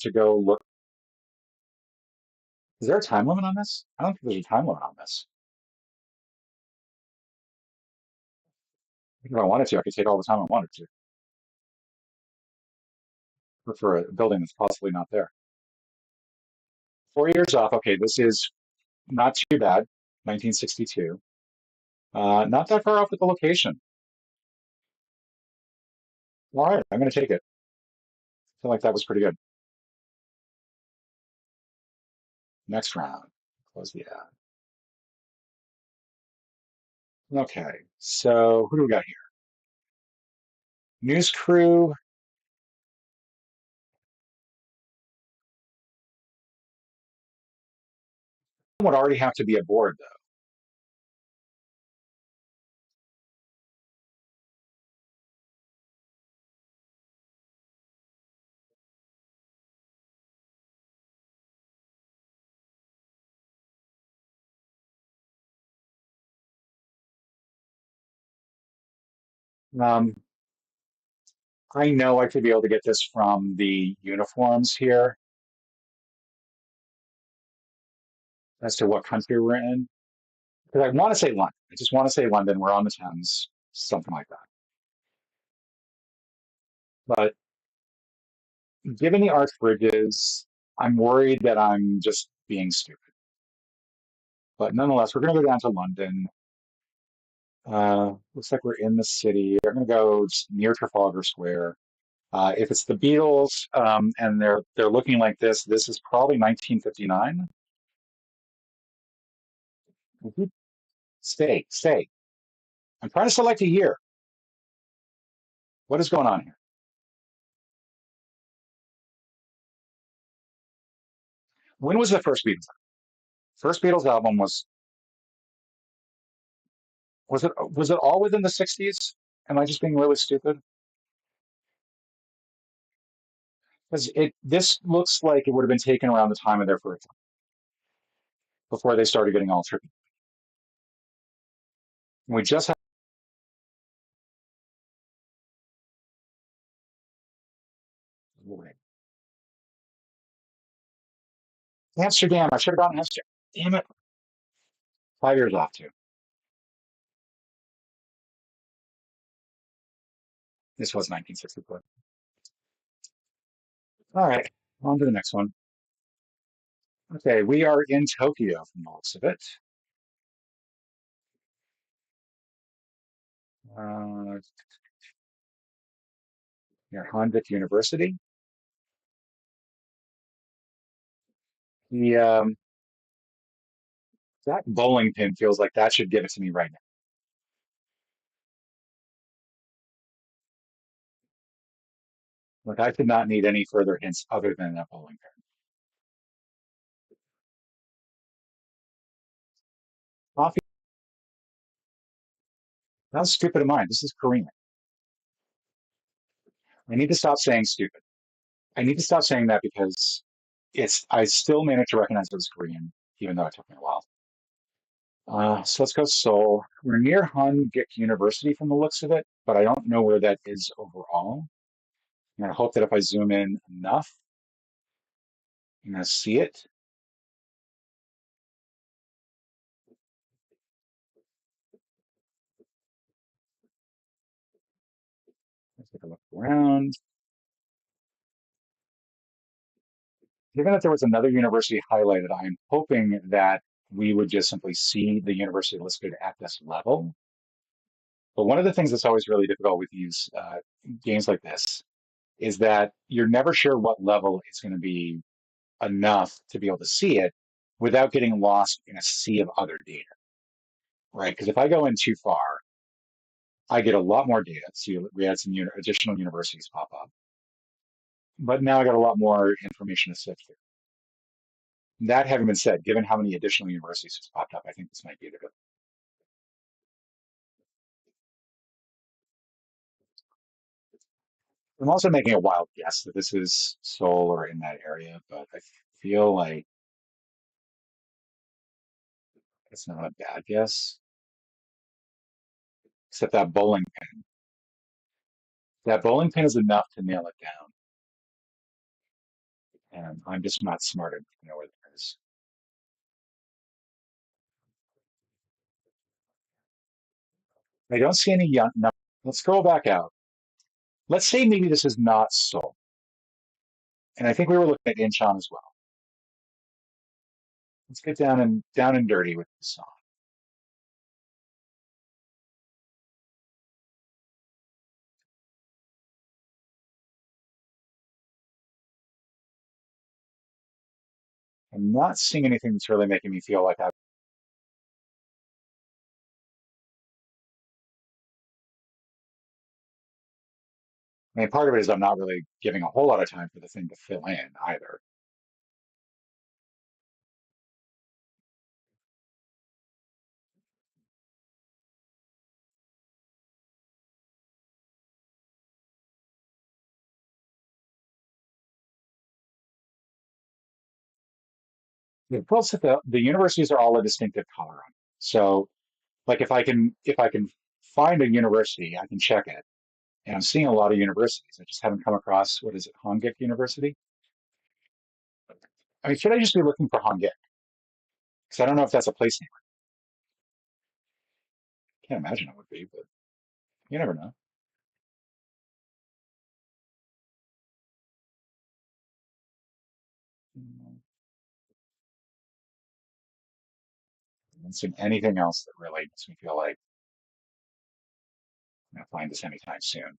To go look. Is there a time limit on this? I don't think there's a time limit on this. If I wanted to, I could take all the time I wanted to for a building that's possibly not there. 4 years off. Okay, this is not too bad. 1962. Not that far off with the location. All right, I'm going to take it. I feel like that was pretty good. Next round. Close the ad. Okay, so who do we got here? News crew. Would already have to be aboard though. I know I could be able to get this from the uniforms here as to what country we're in. Because I want to say London. I just want to say London. We're on the Thames, something like that. But given the arch bridges, I'm worried that I'm just being stupid. But nonetheless, we're going to go down to London. Looks like we're in the city. We're going to go just near Trafalgar Square. If it's the Beatles, and they're looking like this is probably 1959. Mhm. Stay. I'm trying to select a year. What is going on here? When was the first Beatles? First Beatles album was it all within the 60s? Am I just being really stupid? Because it this looks like it would have been taken around the time of their first before they started getting all trippy. We just had Amsterdam. I should have gone Amsterdam. Damn it. 5 years off too. This was 1964. All right, on to the next one. Okay, we are in Tokyo from the looks of it. Uh, Near Hanvik University. The that bowling pin feels like that should give it to me right now. Like I could not need any further hints other than that bowling pin. Coffee. That was stupid of mine. This is Korean. I need to stop saying stupid. I need to stop saying that because I still managed to recognize it was Korean, even though it took me a while. So let's go Seoul. We're near Hangik University from the looks of it, but I don't know where that is overall. I'm gonna hope that if I zoom in enough, I'm gonna see it. Let's take a look around. Given that there was another university highlighted, I'm hoping that we would just simply see the university listed at this level. But one of the things that's always really difficult with these games like this is that you're never sure what level is going to be enough to be able to see it without getting lost in a sea of other data, right? Because if I go in too far, I get a lot more data. See, we had some additional universities pop up, but now I got a lot more information to sift through. That having been said, given how many additional universities has popped up, I think this might be the good. I'm also making a wild guess that this is Seoul or in that area, but I feel like it's not a bad guess. Except that bowling pin is enough to nail it down, and I'm just not smart enough to know where there is. I don't see any young. No, let's scroll back out. Let's say maybe this is not Seoul, and I think we were looking at Incheon as well. Let's get down and dirty with this song. I'm not seeing anything that's really making me feel like I mean, part of it is I'm not really giving a whole lot of time for the thing to fill in either. Plus, the universities are all a distinctive color on it. So, like, if I can find a university, I can check it. And I'm seeing a lot of universities. I just haven't come across what is it, Hongik University? I mean, should I just be looking for Hongik? Because I don't know if that's a place name. I can't imagine it would be, but you never know. I haven't seen anything else that really makes me feel like I'm going to find this anytime soon.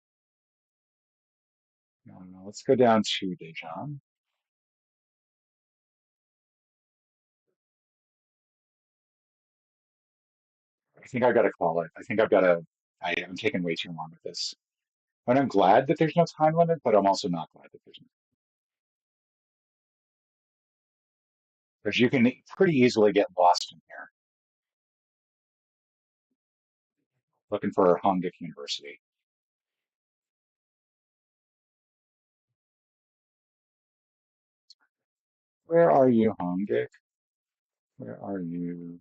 Let's go down to Daejeon. I think I've got to call it. I think I've got to. I'm taking way too long with this. And I'm glad that there's no time limit, but I'm also not glad that there's no. Because you can pretty easily get lost in here looking for Hongik University. Where are you, Hongik? Where are you?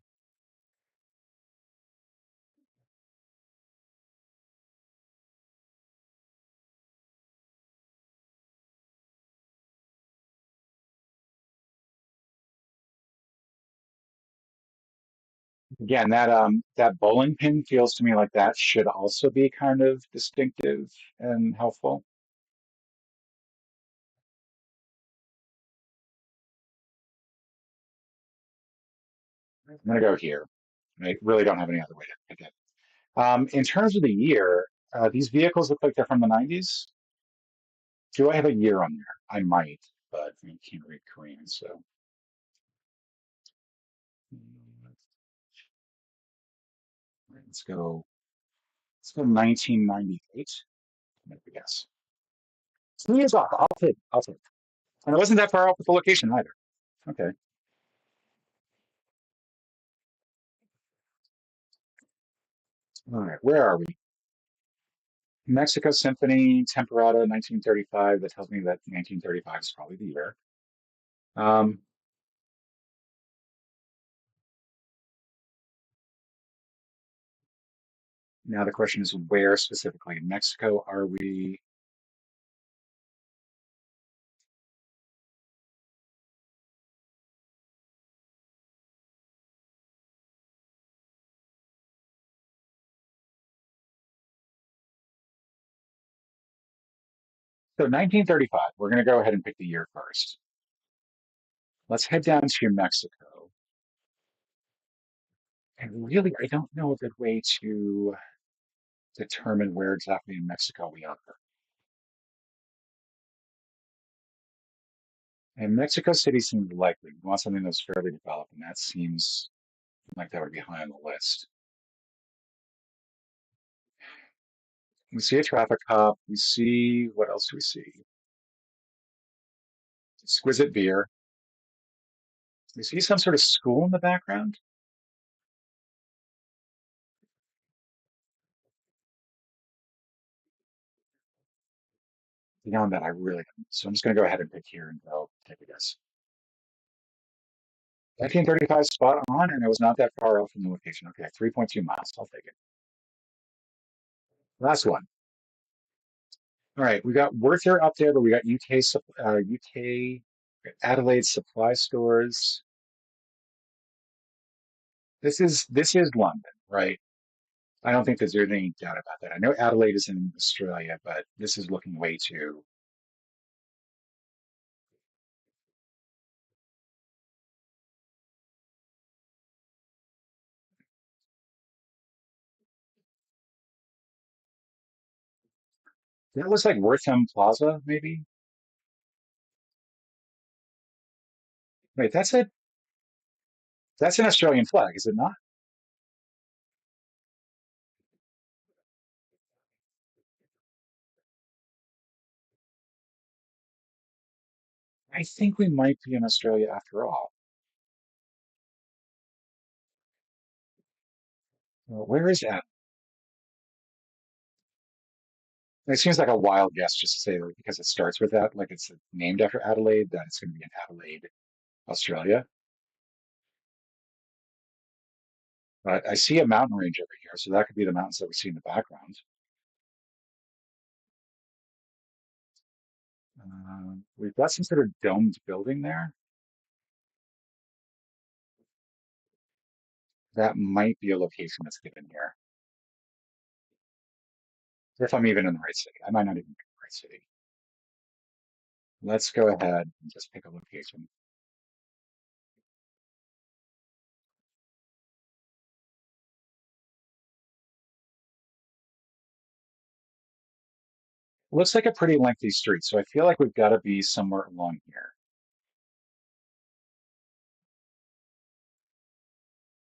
Again, that bowling pin feels to me like that should also be kind of distinctive and helpful. I'm gonna go here. I really don't have any other way to pick it. In terms of the year, these vehicles look like they're from the 90s. Do I have a year on there? I might, but I can't read Korean, so mm, let's go. Let's go 1998. Make a guess. 2 years off. I'll take. I'll take. And it wasn't that far off with the location either. Okay. All right. Where are we? Mexico Symphony, Temporada, 1935. That tells me that 1935 is probably the year. Um, Now the question is where specifically in Mexico are we? So 1935. We're going to go ahead and pick the year first. Let's head down to Mexico. And really, I don't know a good way to determine where exactly in Mexico we are. And Mexico City seems likely. We want something that's fairly developed, and that seems like that would be high on the list. We see a traffic cop. We see, what else do we see? Exquisite beer. We see some sort of school in the background. Beyond that, I really don't. So I'm just going to go ahead and pick here and go take a guess. 1935 spot on, and it was not that far off from the location. Okay, 3.2 miles. I'll take it. Last one. All right, we got Werther up there, but we got UK Adelaide supply stores. This is London, right? I don't think there's any doubt about that. I know Adelaide is in Australia, but this is looking way too. That looks like Wortham Plaza, maybe. Wait, that's an Australian flag, is it not? I think we might be in Australia after all. Where is that? It seems like a wild guess just to say like, because it starts with that, like it's named after Adelaide, that it's going to be in Adelaide, Australia. But I see a mountain range over here, so that could be the mountains that we see in the background. We've got some sort of domed building there. That might be a location that's given here. If I'm even in the right city. I might not even be in the right city. Let's go ahead and just pick a location. Looks like a pretty lengthy street, so I feel like we've got to be somewhere along here.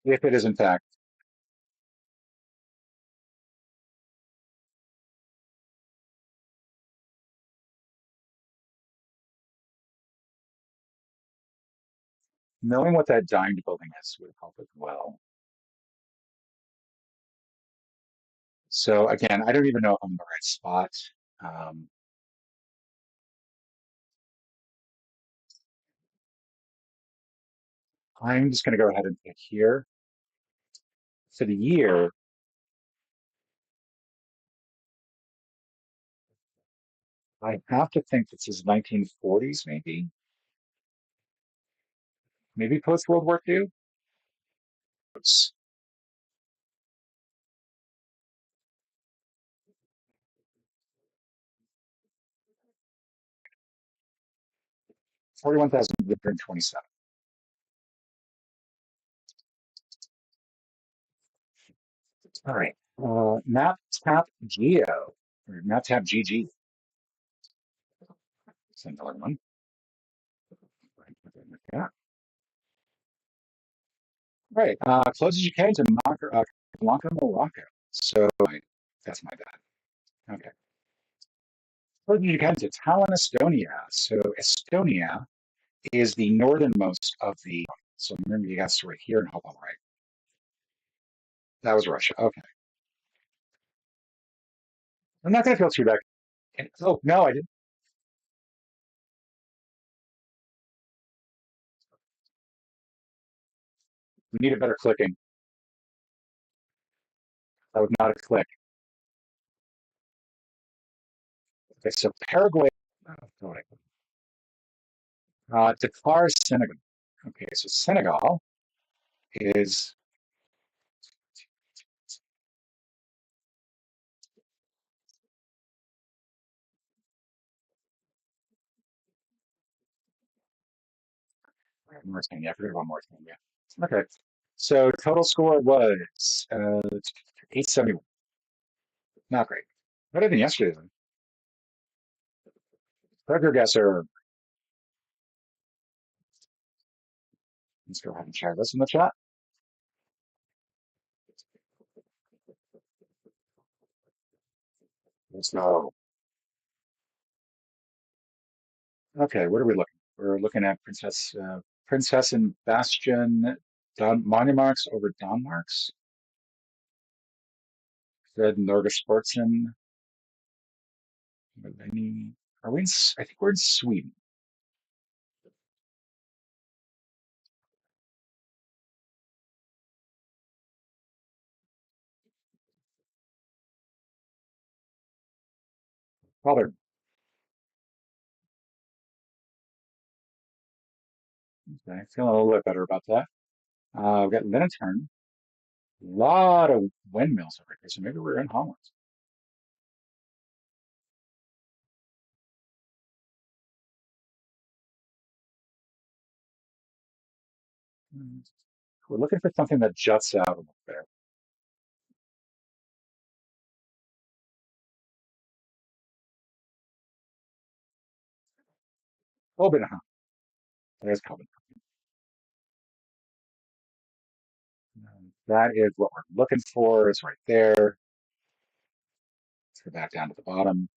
If it is in fact, knowing what that domed building is would help as well. So again, I don't even know if I'm in the right spot. Um, I'm just going to go ahead and pick here for the year. I have to think this is 1940s, maybe post World War II. It's 41,127. All right. Map Tap Geo or Map Tap GG. It's another one. Yeah. Right. Close as you can to Blanca, Morocco. So that's my bad. Okay. Close as you can to Tallinn, Estonia. So Estonia is the northernmost of the. So remember, you got to right here and hop on right. That was Russia. Okay. I'm not going to feel too bad. Oh, no, I didn't. We need a better clicking. That was not a click. Okay, so Paraguay. Oh, Dakar, Senegal. Okay, so Senegal is, Mauritania. I forgot about Mauritania. Okay, so total score was 871. Not great. Better than yesterday, though. Geoguesser. Let's go ahead and share this in the chat. Let's go. Okay, what are we looking? We're looking at Princess and Bastion, Monumars over Danmarks. Fred Norge Sportsen. Are we in? I think we're in Sweden. Probably. Okay, feeling a little bit better about that. We've got Linnerton. A lot of windmills over here, so maybe we're in Holland. Hmm. We're looking for something that juts out a little bit. Copenhagen. There's Copenhagen. That is what we're looking for. It's right there. Let's go back down to the bottom.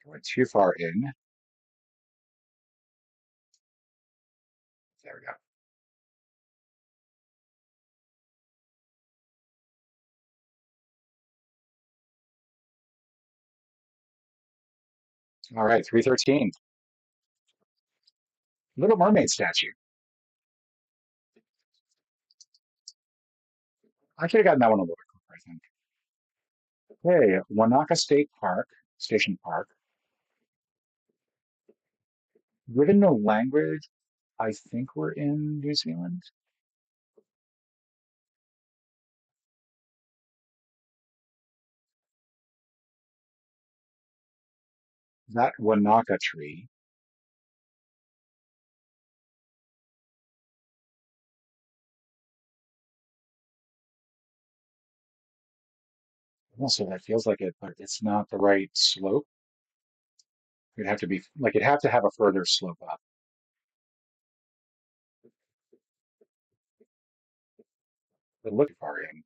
Going too far in. There we go. All right, 313. Little Mermaid statue. I could have gotten that one a little bit quicker, I think. Okay, Wanaka State Park, Station Park. Given the language, I think we're in New Zealand. That Wanaka tree. Also, that feels like it, but it's not the right slope. It'd have to be like it'd have to have a further slope up. But look far in.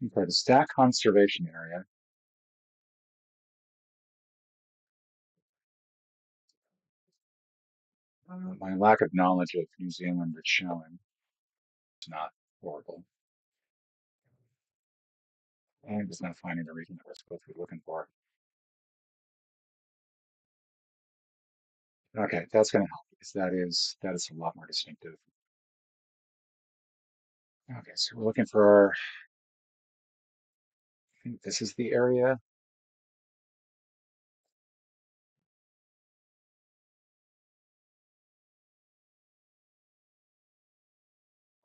Okay, the Stack Conservation Area. My lack of knowledge of New Zealand is showing. It's not horrible. I'm just not finding the region that we're supposed to be looking for. Okay, that's going to help because that is a lot more distinctive. Okay, so we're looking for. I think this is the area.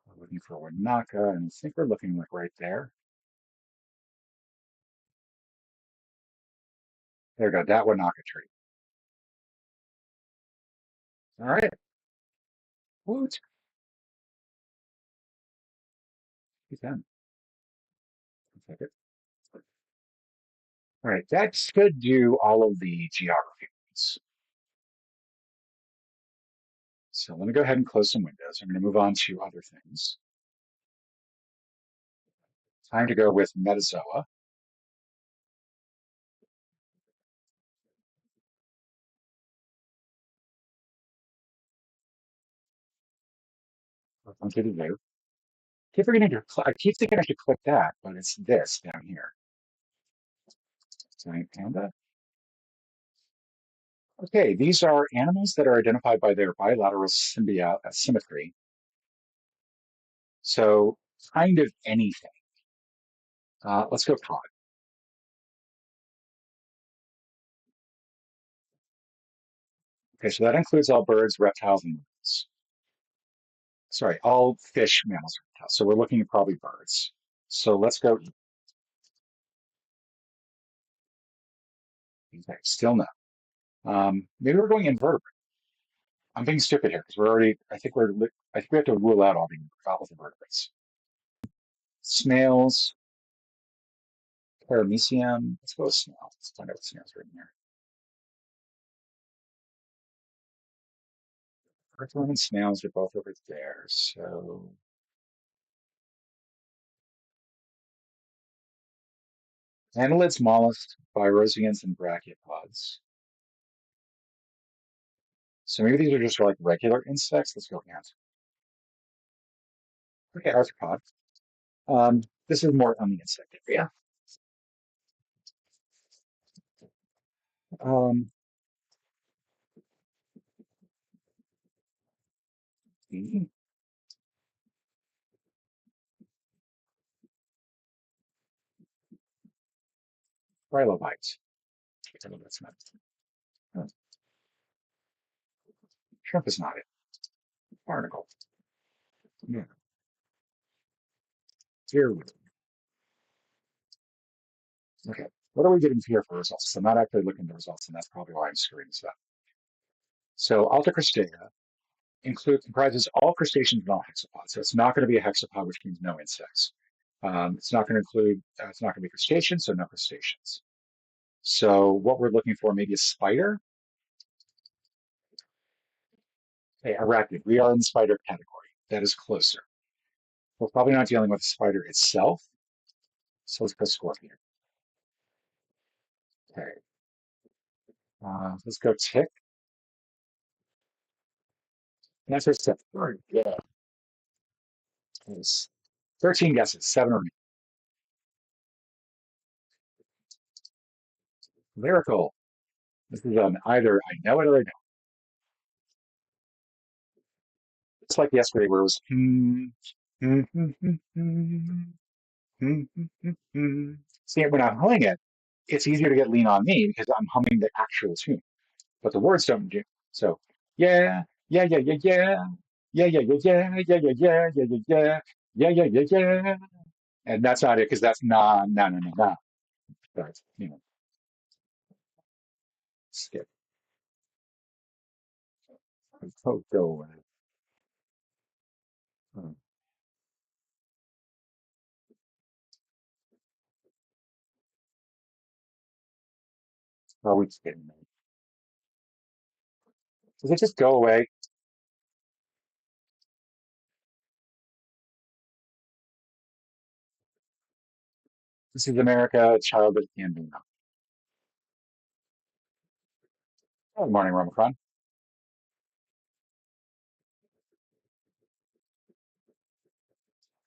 We're looking for Wanaka, and I think we're looking like right there. There we go, that Wanaka tree. All right. Woot. You can. Take it. All right, that should do all of the geography ones. So let me go ahead and close some windows. I'm going to move on to other things. Time to go with metazoa. What did it do? I keep thinking I should click that, but it's this down here. Giant panda. Okay, these are animals that are identified by their bilateral symmetry. So kind of anything. Let's go cod. Okay, so that includes all birds, reptiles, and mammals. Sorry, all fish, mammals, and reptiles. So we're looking at probably birds. So let's go. Okay, still no. Maybe we're going invertebrate. I'm being stupid here because we're already. I think we have to rule out all the vertebrates. Snails, paramecium. Let's go with snails. Let's find out what snails are in here. Earthworm and snails are both over there. So annelids, mollusks, birosians, and brachiopods. So maybe these are just like regular insects. Let's go ant. Okay, arthropod. This is more on the insect area. Um, the trilobites. I don't know what that's not. Oh, shrimp is not it. Barnacle. Yeah. Deerwood. Okay. What are we getting here for results? 'Cause I'm not actually looking at the results, and that's probably why I'm screwing this up. So Alta comprises all crustaceans and all hexapods. So it's not going to be a hexapod, which means no insects. It's not going to include. It's not going to be crustaceans, so no crustaceans. So what we're looking for, maybe a spider. Hey, arachnid. We are in the spider category. That is closer. We're probably not dealing with the spider itself. So let's go scorpion. Okay. Let's go tick. Answer step. Very good. Yes. 13 guesses, seven or eight. Lyrical. This is either I know it or I don't. It's like yesterday where it was hmm, hmm, hmm, hmm, hmm, hmm, hmm, hmm. See, when I'm humming it, it's easier to get lean on me because I'm humming the actual tune, but the words don't do. So, yeah, yeah, yeah, yeah, yeah, yeah, yeah, yeah, yeah, yeah, yeah, yeah, yeah, yeah, yeah, yeah, yeah, yeah, yeah. And that's not it because that's nah, nah, nah, nah, nah. But, skip. Oh, go away. Hmm. Are we kidding me? Does it just go away? This is America, childhood can be now. Good morning, Romicron.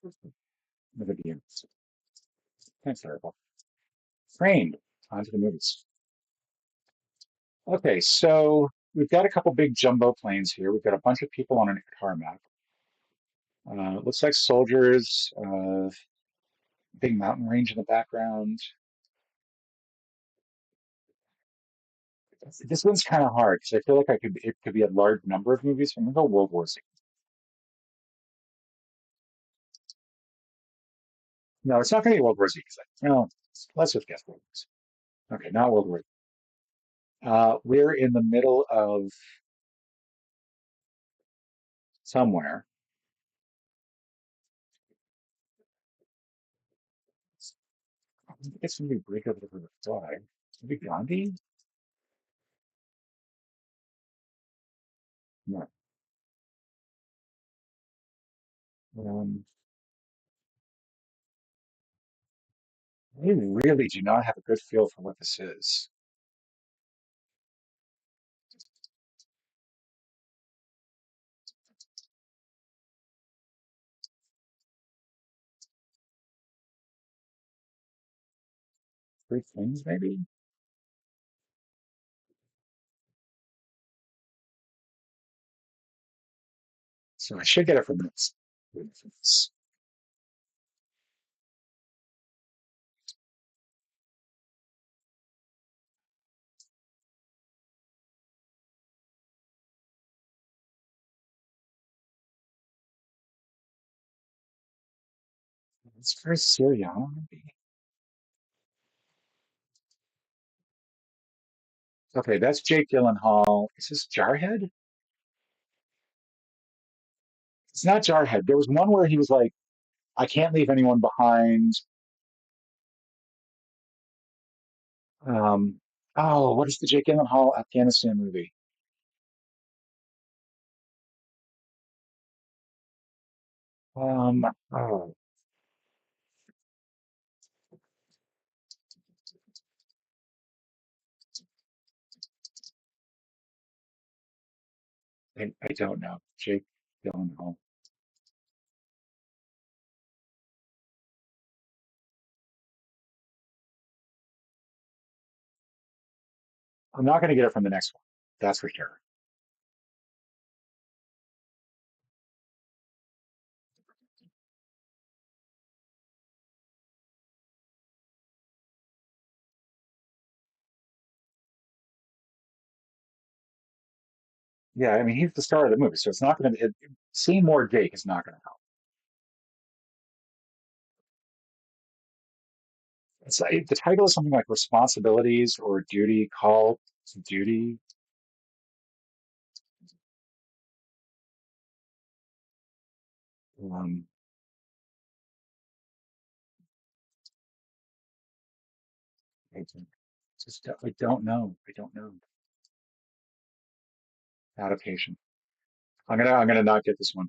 Look at you. Thanks, terrible. Trained. On to the movies. Okay, so we've got a couple big jumbo planes here. We've got a bunch of people on a car map. Looks like soldiers, big mountain range in the background. This one's kind of hard because I feel like it could be a large number of movies. I'm gonna go World War Z. No, it's not gonna be World War Z because no, let's just guess World War Z. Okay, not World War Z. We're in the middle of somewhere. I think it's gonna be Break Up the Flag. Maybe Gandhi? No. Um, I really do not have a good feel for what this is. Three things, maybe? So I should get it from this. It's very Syriana, maybe. Okay, that's Jake Gyllenhaal. Is this Jarhead? It's not Jarhead. There was one where he was like, I can't leave anyone behind. Um, oh, what is the Jake Gyllenhaal Afghanistan movie? Oh, I don't know. Jake Gyllenhaal. I'm not going to get it from the next one. That's for sure. Yeah, I mean, he's the star of the movie, so it's not going to, seeing more Jake is not going to help. It's like, the title is something like Responsibilities or Duty, Call to Duty. Um, I I don't know. I don't know. Adaptation. I'm gonna not get this one.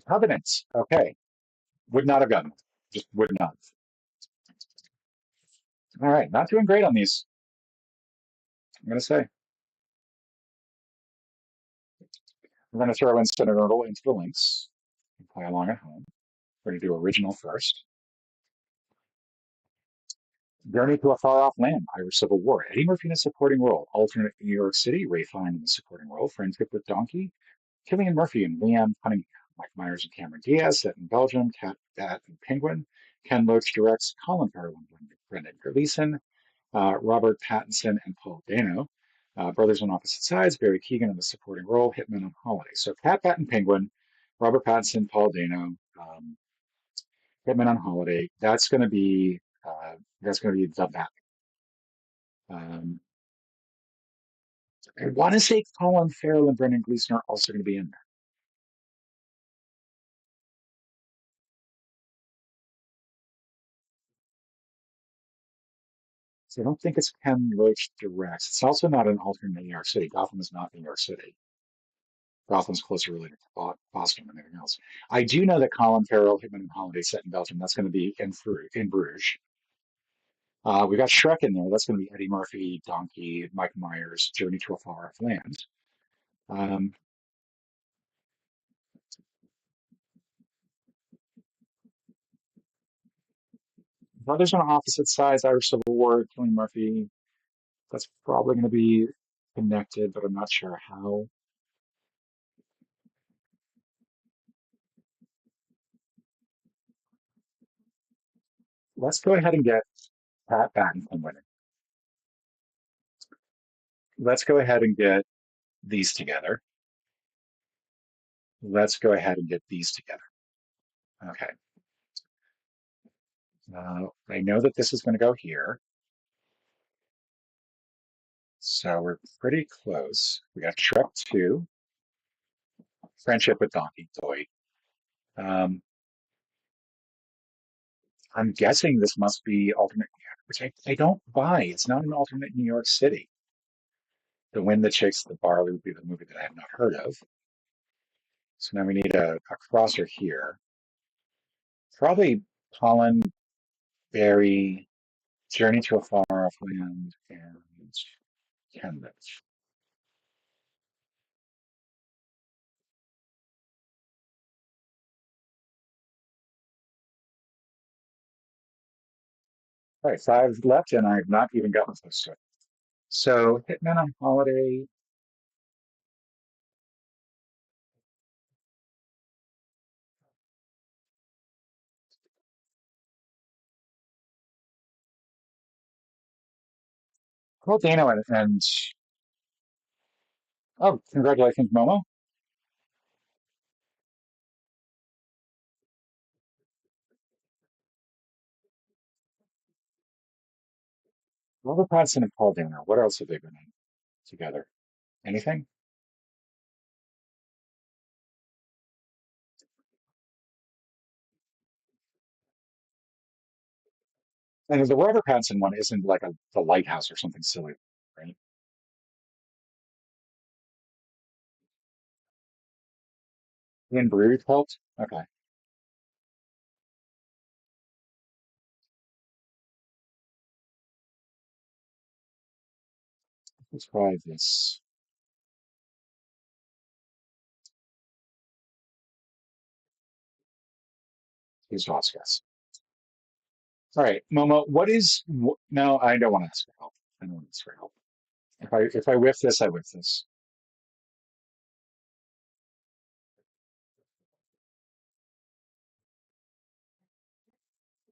Covenants. Okay. Would not have gotten it. Just would not. All right. Not doing great on these. I'm gonna say. We're gonna throw in Senator into the links and play along at home. We're gonna do original first. Journey to a Far Off Land, Irish Civil War. Eddie Murphy in a supporting role. Alternate New York City, Ray Fine in the supporting role. Friendship with Donkey. Killian Murphy and Liam Cunningham. Mike Myers and Cameron Diaz, set in Belgium. Cat, Bat, and Penguin. Ken Loach directs. Colin Farrell and Brendan Gleeson. Robert Pattinson and Paul Dano. Brothers on Opposite Sides, Barry Keegan in the supporting role, Hitman on Holiday. So Cat, Bat, and Penguin, Robert Pattinson, Paul Dano, Hitman on Holiday. That's going to be the bat. Um, I want to say Colin Farrell and Brendan Gleeson are also going to be in there. So I don't think it's Ken Loach directs. It's also not an alternate New York City. Gotham is not New York City. Gotham's closer related to Boston than anything else. I do know that Colin Farrell, Hitman and Holiday set in Belgium. That's going to be in Bruges. We got Shrek in there. That's going to be Eddie Murphy, Donkey, Mike Myers, Journey to a Far Off Land. Um, Brothers on Opposite Sides, Irish Civil War, Killing Murphy. That's probably going to be connected, but I'm not sure how. Let's go ahead and get Pat Pattinson winning. Let's go ahead and get these together. Let's go ahead and get these together. Okay. I know that this is going to go here. So we're pretty close. We got Shrek 2, Friendship with Donkey Toy. Um, I'm guessing this must be alternate, which I don't buy. It's not an alternate New York City. The Wind That Shakes the Barley would be the movie that I have not heard of. So now we need a crosser here. Probably pollen, berry, journey to a far off land, and canvas. All right, five left, and I've not even gotten close to it. So Hitman on Holiday. Well, Dano and oh, congratulations, Momo. Robert Pattinson and Paul Dano. What else have they been in together? Anything? And the Robert Pattinson one isn't like the lighthouse or something silly, right? In Brewery Cult? Okay, let's try this. Here's Vasquez. All right, Momo, no, I don't want to ask for help. I don't want to ask for help. If I whiff this, I whiff this.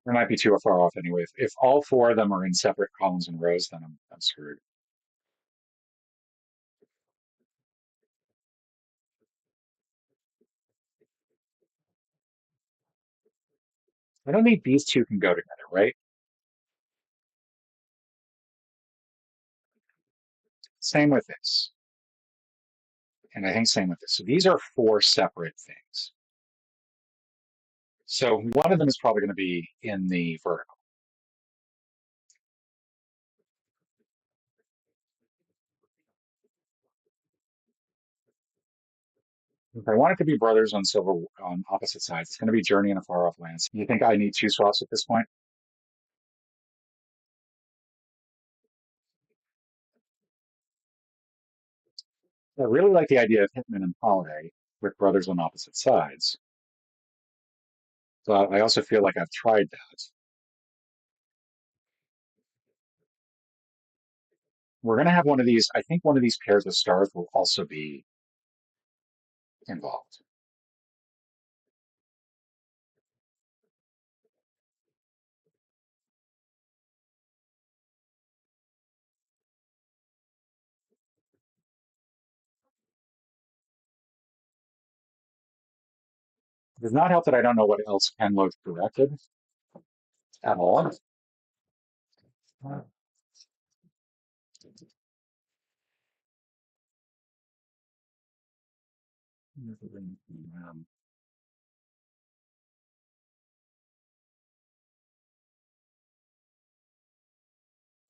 It might be too far off anyway. If all four of them are in separate columns and rows, then I'm screwed. I don't think these two can go together, right? Same with this. And I think same with this. So these are four separate things. So one of them is probably going to be in the vertical. If I want it to be brothers on silver on opposite sides, it's going to be Journey in a Far Off Land. You think I need two swaps at this point? I really like the idea of Hitman and Holiday with brothers on opposite sides, but I also feel like I've tried that. We're going to have one of these. I think one of these pairs of stars will also be involved. It does not help that I don't know what else Ken Loach directed at all. Um,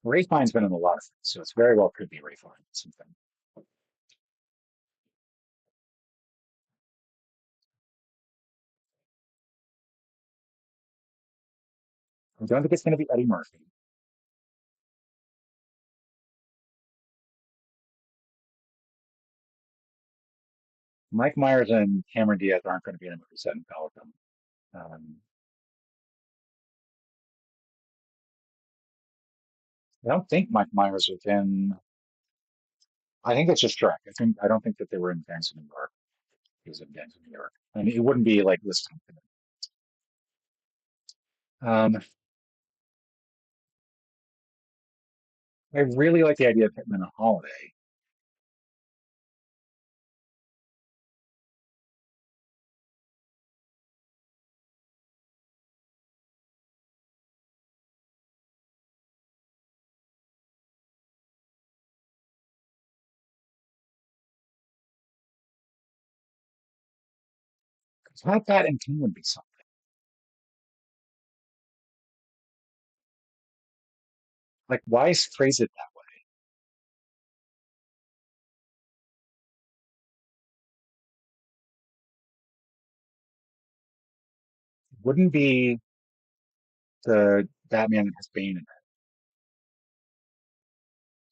Ray Fine's been in a lot of things, so it's very well could be Ray Fine. Something. I don't think it's going to be Eddie Murphy. Mike Myers and Cameron Diaz aren't going to be in a movie set in Pelican. Um, I don't think Mike Myers was in. I think it's just Shrek. I don't think that they were in Gangs of New York. He was in Gangs of New York. I mean, it wouldn't be like listed. Um, I really like the idea of Hitman a Holiday. How that and King would be something. Like, why phrase it that way? Wouldn't be the Batman that has Bane in it,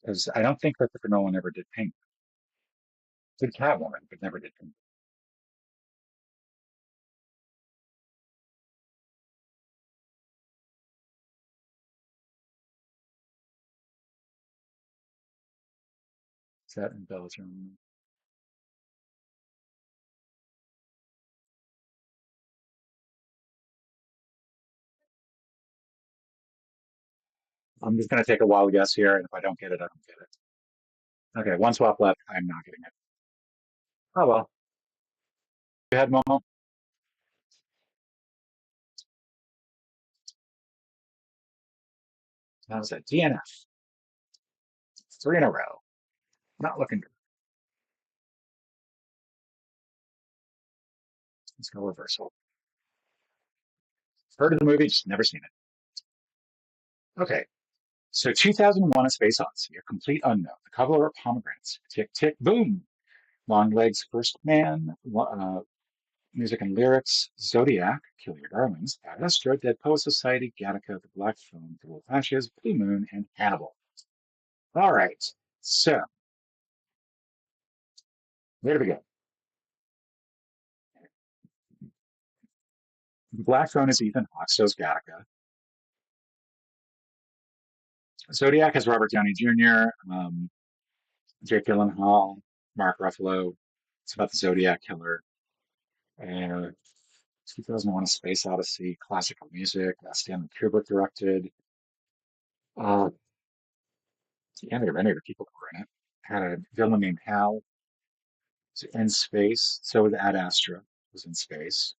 because I don't think Christopher Nolan ever did Pink. Did Catwoman, but never did Pink. Is that in Belgium? I'm just gonna take a wild guess here, and if I don't get it, I don't get it. Okay, one swap left. I'm not getting it. Oh well. Go ahead, Momo. That was it. DNF. Three in a row. Not looking good. Let's go reversal. Heard of the movie, just never seen it. Okay. So 2001: A Space Odyssey, a complete unknown. The cover of pomegranates. Tick, tick, boom. Long legs, first man. Music and lyrics. Zodiac, Kill Your Darlings. Ad Astra, Dead Poet Society. Gattaca, The Black Phone. The Wolf Ashes. Blue Moon, and Hannibal. All right. So where do we go? Black Phone is Ethan Hawke, so is Gattaca. Zodiac has Robert Downey Jr., Jake Gyllenhaal, Mark Ruffalo. It's about the Zodiac killer. Uh, 2001: A Space Odyssey, classical music. Stanley Kubrick directed. Uh, can't think of any of the people who were in it. Had a villain named Hal. Was in space. So was Ad Astra. Was in space.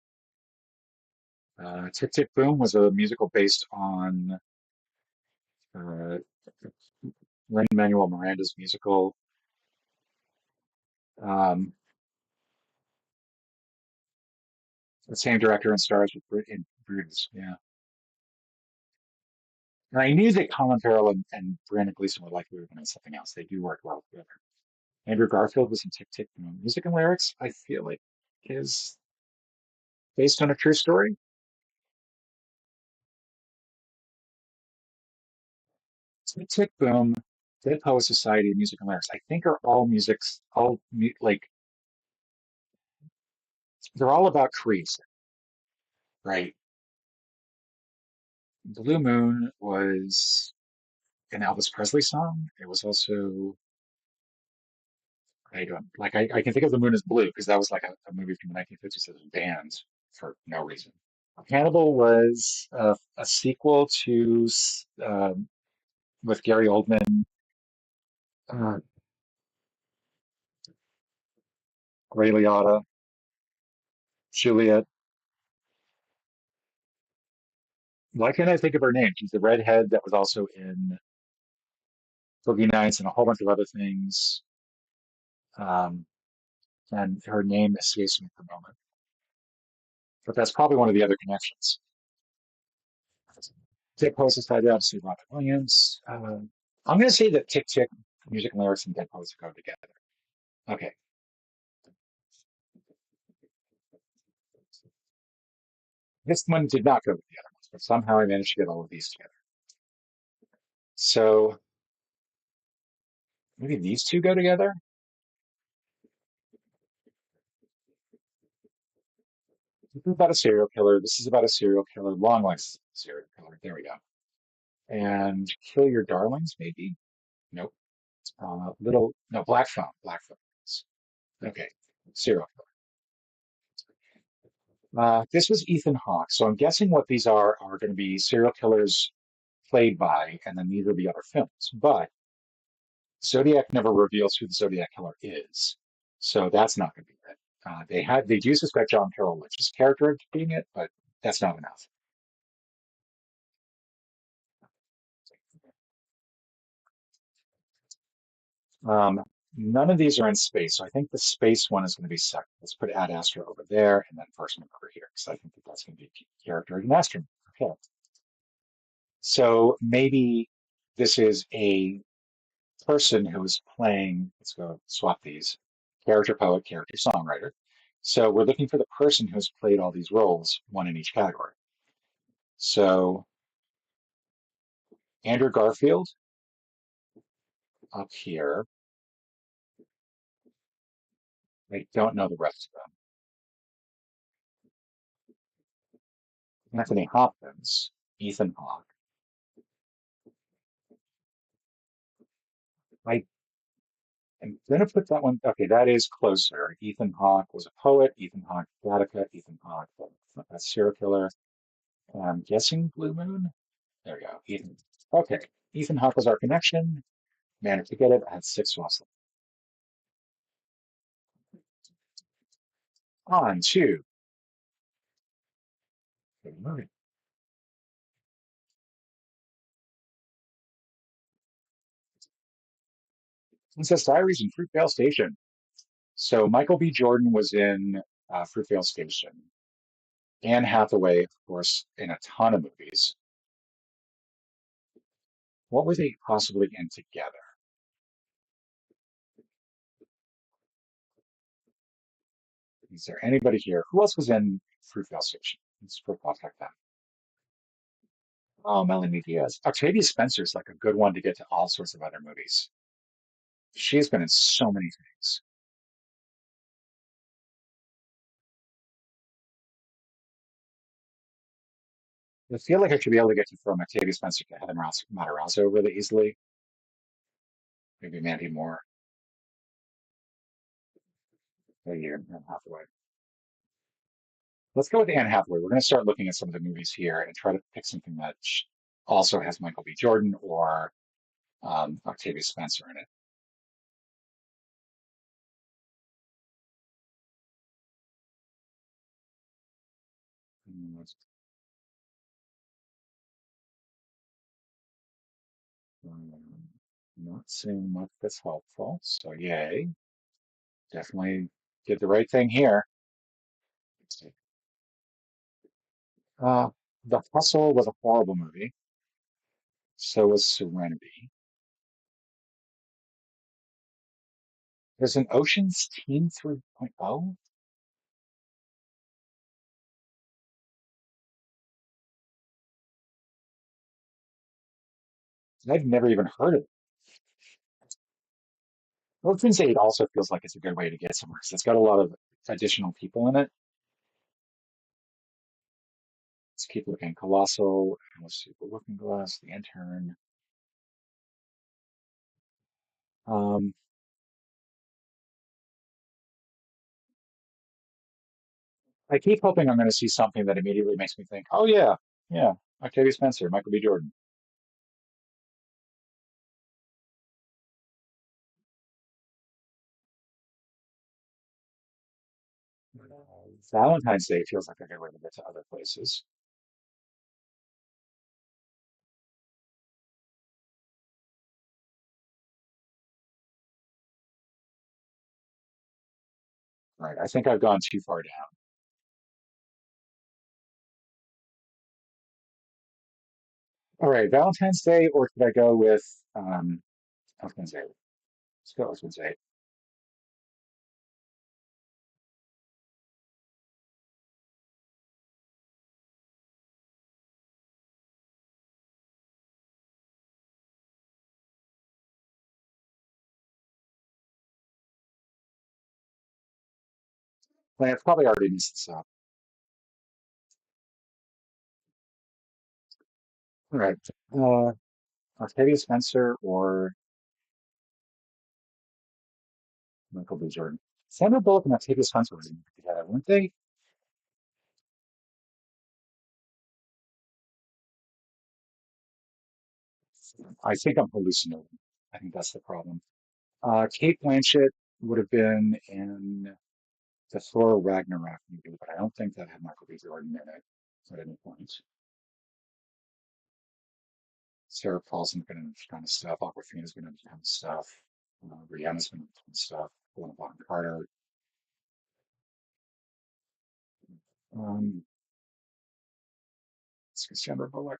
Tick Tick Boom was a musical based on uh, Lin-Manuel Miranda's musical. Um, the same director and stars with in Brutus. Yeah. And I knew that Colin Farrell and Brandon Gleeson were likely to be something else. They do work well together. Andrew Garfield was in Tick Tick Boom. Music and lyrics, I feel like, is based on a true story. Tick Tick Boom, Dead Poet Society, music and lyrics, I think are all musics, like they're all about trees, right? Blue Moon was an Elvis Presley song. It was also, I don't like, I can think of The Moon as Blue because that was like a movie from the 1950s that was banned for no reason. Hannibal was a sequel to with Gary Oldman, uh, Ray Liotta, Juliet. Why can't I think of her name? She's the redhead that was also in Boogie Nights and a whole bunch of other things. Um, and her name escapes me at the moment. But that's probably one of the other connections. Dead Poets Society, obviously Robin Williams. I'm going to say that Tick Tick, music and lyrics, and Dead Poets go together. Okay. This one did not go with the other ones, but somehow I managed to get all of these together. So maybe these two go together. This is about a serial killer. This is about a serial killer. Long legs serial killer. There we go. And Kill Your Darlings, maybe? Nope. No, Black Phone. Black Phone. Okay. Serial killer. This was Ethan Hawke. So I'm guessing what these are going to be serial killers played by, and then these are the other films. But Zodiac never reveals who the Zodiac killer is. So that's not going to be it. They do suspect John Carroll Lynch's character of being it, but that's not enough. Um, None of these are in space, so I think the space one is going to be second. Let's put Ad Astra over there, and then first one over here, because I think that that's going to be a character in Astronaut. Okay, so maybe this is a person who is playing. Let's go swap these: character poet, character songwriter. So we're looking for the person who's played all these roles, one in each category. So Andrew Garfield up here. I don't know the rest of them. Anthony Hopkins, Ethan Hawke. I am gonna put that one. Okay, that is closer. Ethan Hawke was a poet. Ethan Hawke, Gattaca. Ethan Hawke, a serial killer. I'm guessing Blue Moon. There we go. Ethan. Okay, Ethan Hawke was our connection. Managed to get it. I had six lost. On to the movie. Princess Diaries and Fruitvale Station. So Michael B. Jordan was in Fruitvale Station. Anne Hathaway, of course, in a ton of movies. What were they possibly in together? Is there anybody here? Who else was in Fruitvale Station? Let's profile check that. Oh, Melanie Diaz. Octavia Spencer's like a good one to get to all sorts of other movies. She's been in so many things. I feel like I should be able to get you from Octavia Spencer to Heather Matarazzo really easily. Maybe Mandy Moore. Maybe Anne Hathaway. Let's go with Anne Hathaway. We're going to start looking at some of the movies here and try to pick something that also has Michael B. Jordan or Octavia Spencer in it. Let's, not seeing much that's helpful. So yay, definitely did the right thing here. The Hustle was a horrible movie. So was Serenity. There's an Ocean's Team 3.0. I've never even heard of it. Ocean's 8 also feels like it's a good way to get somewhere because it's got a lot of additional people in it. Let's keep looking. Colossal, let's see, The Looking Glass, The Intern. Um, I keep hoping I'm going to see something that immediately makes me think, oh yeah, yeah, Octavia Spencer, Michael B. Jordan. Valentine's Day feels like a good way to get to other places. Right. I think I've gone too far down. All right, Valentine's Day, or should I go with Husband's Day? Let's go Husband's Day. Well, I've probably already missed this up. All right. Uh, Octavia Spencer or Michael B. Jordan. Sandra Bullock and Octavia Spencer were together, weren't they? I think I'm hallucinating. I think that's the problem. Kate Blanchett would have been in the Thor Ragnarok movie, but I don't think that had Michael B. Jordan in it at any point. Sarah Paulson's been in a ton of stuff. Awkwafina's been in a ton of stuff. Rihanna's been in a ton of stuff. Helena Bonham Carter. Um, Sandra Bullock.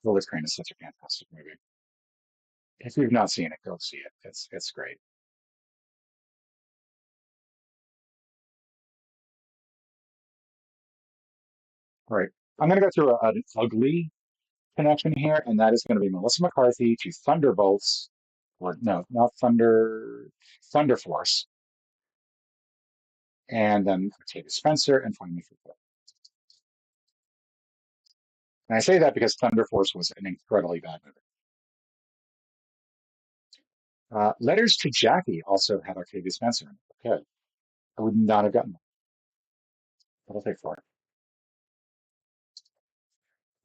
Bullet Train is such a fantastic movie. If you've not seen it, go see it. It's great. All right. I'm going to go through an ugly connection here, and that is going to be Melissa McCarthy to Thunderbolts, or no, not Thunder, Thunder Force, and then Octavia Spencer, and finally for. And I say that because Thunder Force was an incredibly bad movie. Letters to Jackie also had Octavia Spencer in it. Okay. I would not have gotten that, but I'll take for it.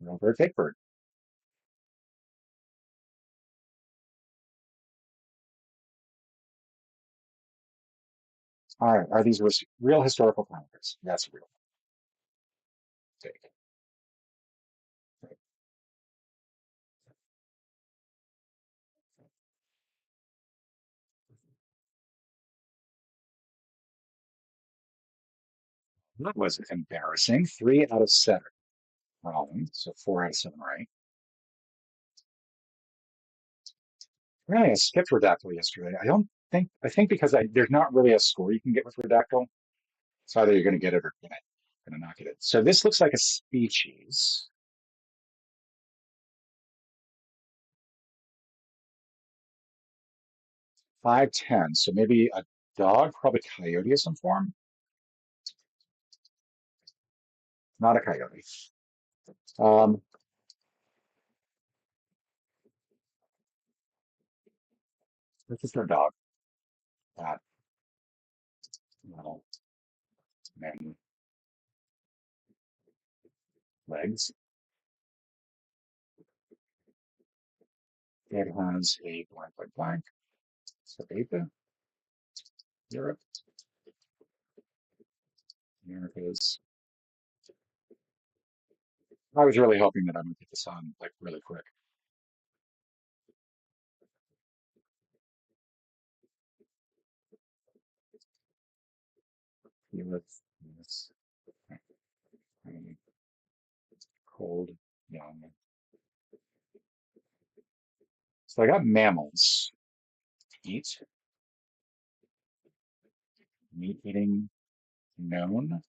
Real bird, fake bird. All right. Are these real historical characters? That's real. Fake. That was embarrassing. 3 out of 7. Wrong. So 4 out of 7 right. Really, I skipped Redactyl yesterday. I think because there's not really a score you can get with Redactyl. It's either you're going to get it or you're going to not get it. So this looks like a species. 5'10". So maybe a dog, probably coyote of some form. Not a coyote. Um, this is their dog. That little man legs. It has a blank, blank, blank. So Ape, Europe, Americas. I was really hoping that I would get this on like really quick. Europe, yes, cold, young. So I got mammals, eat, meat eating, known,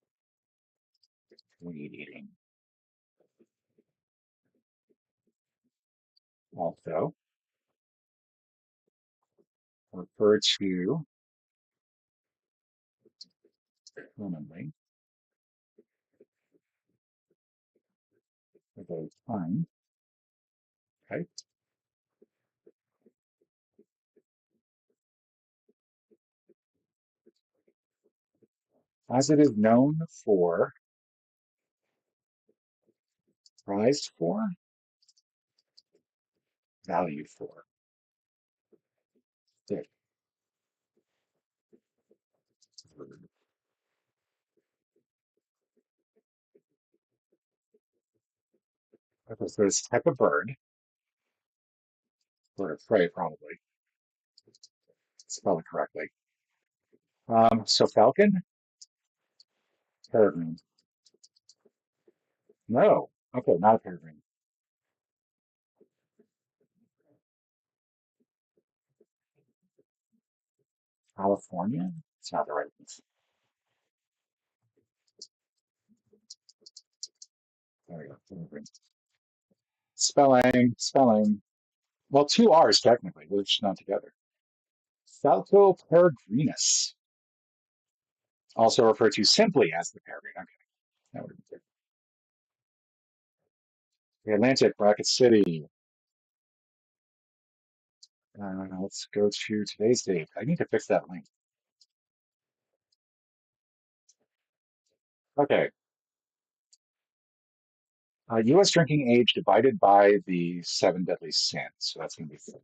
weed eating. Also refer to commonly with a time, okay, as it is known for, prized for, valued for. Dick, bird. Okay, so this type of bird, bird of prey probably, spell it correctly. So falcon, peregrine. No, okay, not a peregrine. California, it's not the right one. There we go, peregrine. Spelling. Well, 2 R's technically, they're just not together. Falco peregrinus, also referred to simply as the peregrine. Okay, that would be good. The Atlantic, Bracket City. Let's go to today's date. I need to fix that link. Okay. U.S. drinking age divided by the seven deadly sins. So that's going to be 30.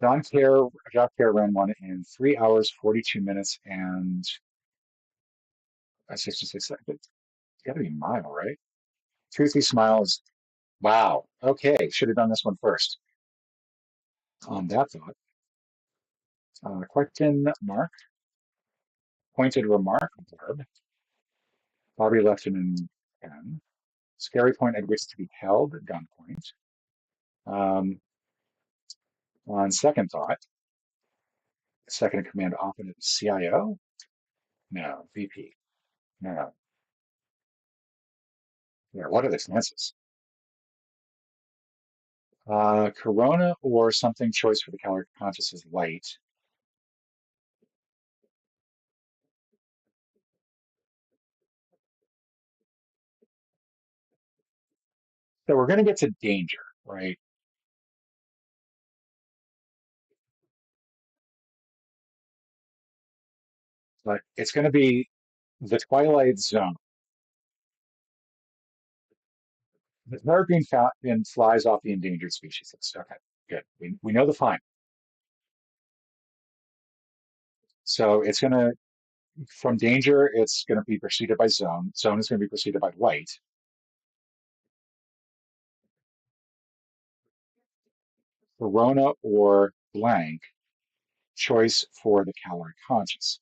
Don Care, Jacques Care ran one in 3 hours, 42 minutes, and 66 seconds. It's got to be a mile, right? Toothy Smiles. Wow. Okay. Should have done this one first. On that thought. Question mark. Pointed remark. Verb. Bobby left him in pen. Scary point at which to be held. Gunpoint. Um, on second thought. Second in command often at CIO. No. VP. No. Yeah, what are the chances? Corona or something choice for the calorie conscious is light. So we're going to get to danger, right? But it's going to be the Twilight Zone. The peregrine falcon flies off the endangered species list. Okay, good. We know the fine. So it's going to, from danger, it's going to be preceded by zone. Zone is going to be preceded by light. Corona or blank, choice for the calorie conscious.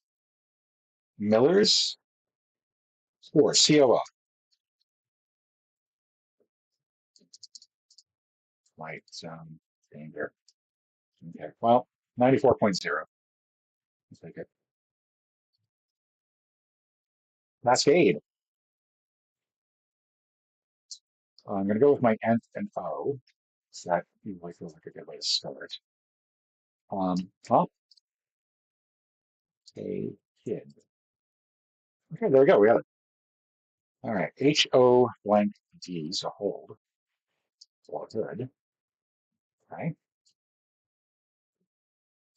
Miller's or COO, light, zone, danger. Okay, well, 94.0. Let's take it. Cascade. I'm going to go with my nth and O. So that usually feels like a good way to start. Well, a kid. Okay, there we go. We got it. All right. HO blank D, so hold. All good. Okay.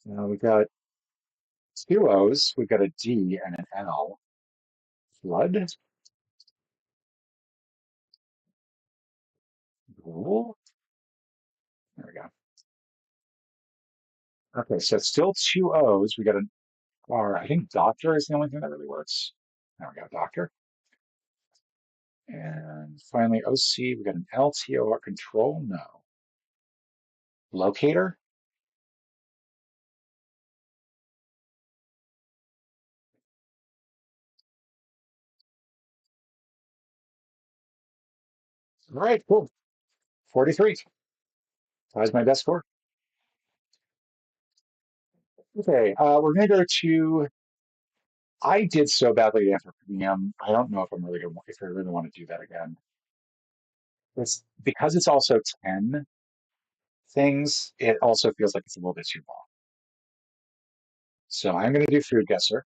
Now we've got two O's. We've got a D and an L. Flood. Rule. There we go. Okay, so still two O's. We got an R. I think doctor is the only thing that really works. There we go, doctor. And finally, OC. We got an LTOR control. No. Locator. All right, cool. 43. That my best score. Okay, we're gonna go to. I did so badly after PM. I don't know if I'm really gonna if I really want to do that again. It's because it's also 10 things. It also feels like it's a little bit too long. So I'm gonna do food guesser.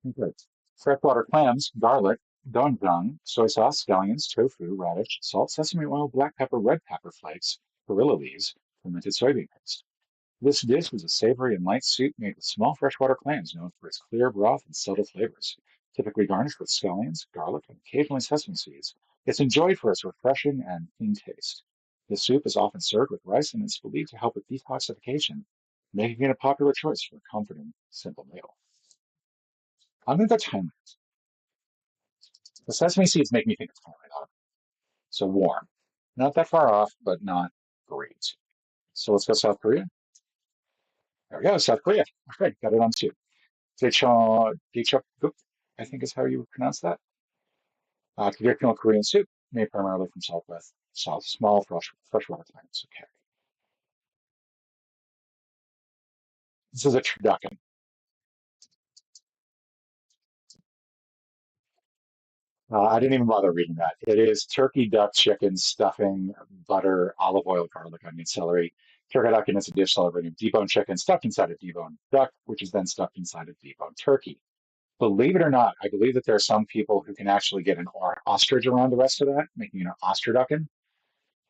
Okay. Freshwater clams, garlic, doenjang, soy sauce, scallions, tofu, radish, salt, sesame oil, black pepper, red pepper flakes, perilla leaves, fermented soybean paste. This dish is a savory and light soup made with small freshwater clams known for its clear broth and subtle flavors. Typically garnished with scallions, garlic, and occasionally sesame seeds, it's enjoyed for its refreshing and clean taste. The soup is often served with rice and is believed to help with detoxification, making it a popular choice for a comforting, simple meal. I'm going to go 10 minutes. The sesame seeds make me think it's Thailand, so warm. Not that far off, but not great. So let's go South Korea. There we go, South Korea. Okay, got it on two. Daechok, I think is how you would pronounce that. Traditional Korean soup made primarily from small freshwater clams. Okay, this is a turducken. I didn't even bother reading that. It is turkey, duck, chicken, stuffing, butter, olive oil, garlic, onion, celery. Turducken is a dish celebrating deboned chicken stuffed inside a deboned duck, which is then stuffed inside a deboned turkey. Believe it or not, I believe that there are some people who can actually get an ostrich around the rest of that, making it an ostraducken.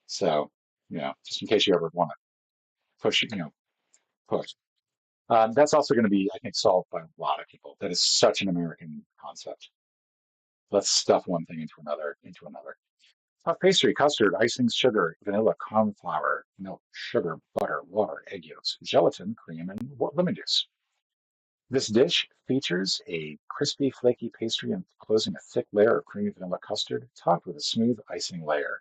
So, just in case you ever want to push, push. That's also going to be, I think, solved by a lot of people. That is such an American concept. Let's stuff one thing into another. Pastry, custard, icing, sugar, vanilla, corn flour, milk, sugar, butter, water, egg yolks, gelatin, cream, and lemon juice. This dish features a crispy, flaky pastry enclosing a thick layer of creamy vanilla custard, topped with a smooth icing layer.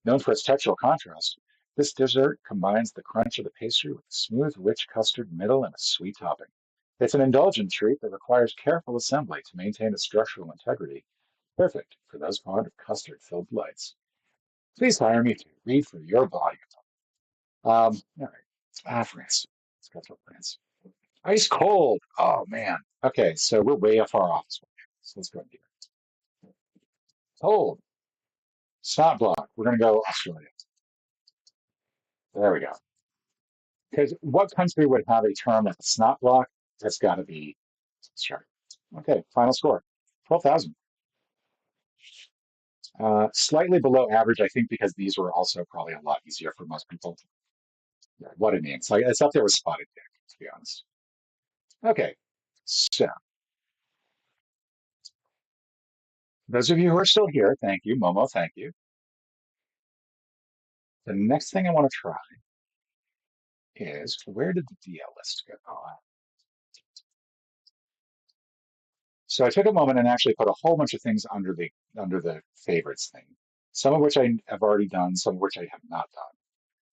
Known for its textural contrast, this dessert combines the crunch of the pastry with a smooth, rich custard middle and a sweet topping. It's an indulgent treat that requires careful assembly to maintain its structural integrity, perfect for those fond of custard-filled delights. Please hire me to read for your volume. All right. France. Let's go to France. Ice cold. Oh man. Okay, so we're way far off this one. So let's go here. Cold. Stop block. We're gonna go Australia. There we go. Because what country would have a term like a snot block? That's got to be sure. Okay, final score 12,000. Slightly below average, I think, because these were also probably a lot easier for most people. Yeah, what it means. Like, it's up there with spotted dick, to be honest. Okay, so those of you who are still here, thank you. Momo, thank you. The next thing I want to try is where did the DL list go? So I took a moment and actually put a whole bunch of things under the favorites thing, some of which I have already done, some of which I have not done.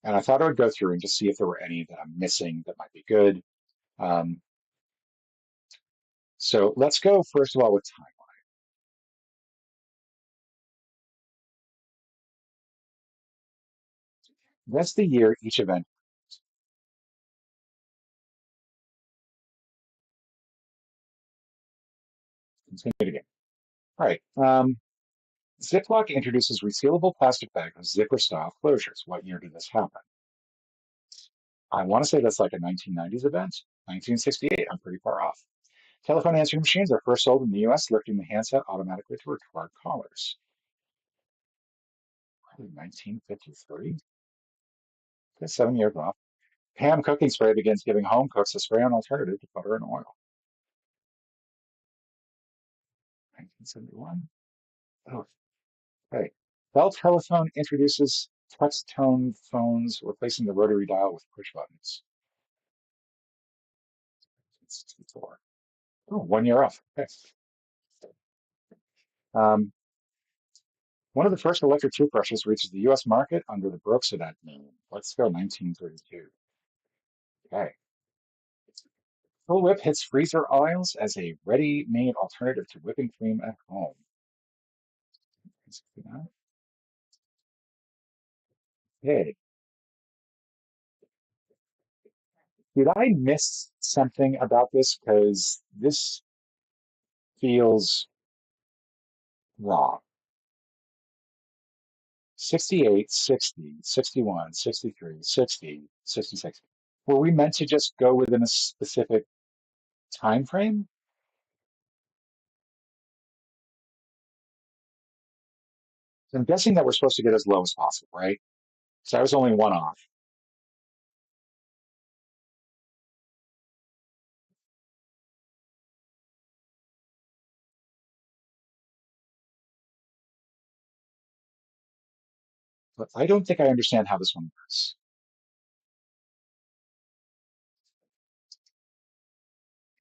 And I thought I would go through and just see if there were any that I'm missing that might be good. Um, so let's go first of all with time. That's the year each event. Let's do it again. All right. Ziploc introduces resealable plastic bags with zipper style closures. What year did this happen? I want to say that's like a 1990s event. 1968. I'm pretty far off. Telephone answering machines are first sold in the US, lifting the handset automatically to record callers. Probably 1953. Okay, 7 years off. Pam cooking spray begins giving home cooks a spray on alternative to butter and oil. 1971. Oh, okay. Bell Telephone introduces touch tone phones, replacing the rotary dial with push buttons. 1964. Oh, 1 year off. Okay. Um, one of the first electric toothbrushes reaches the U.S. market under the Brooks name. Let's go 1932. Okay. Cool Whip hits freezer aisles as a ready-made alternative to whipping cream at home. Okay. Did I miss something about this? Because this feels wrong. 68, 60, 61, 63, 60, 66. Were we meant to just go within a specific time frame? So I'm guessing that we're supposed to get as low as possible, right? So I was only one off. But I don't think I understand how this one works.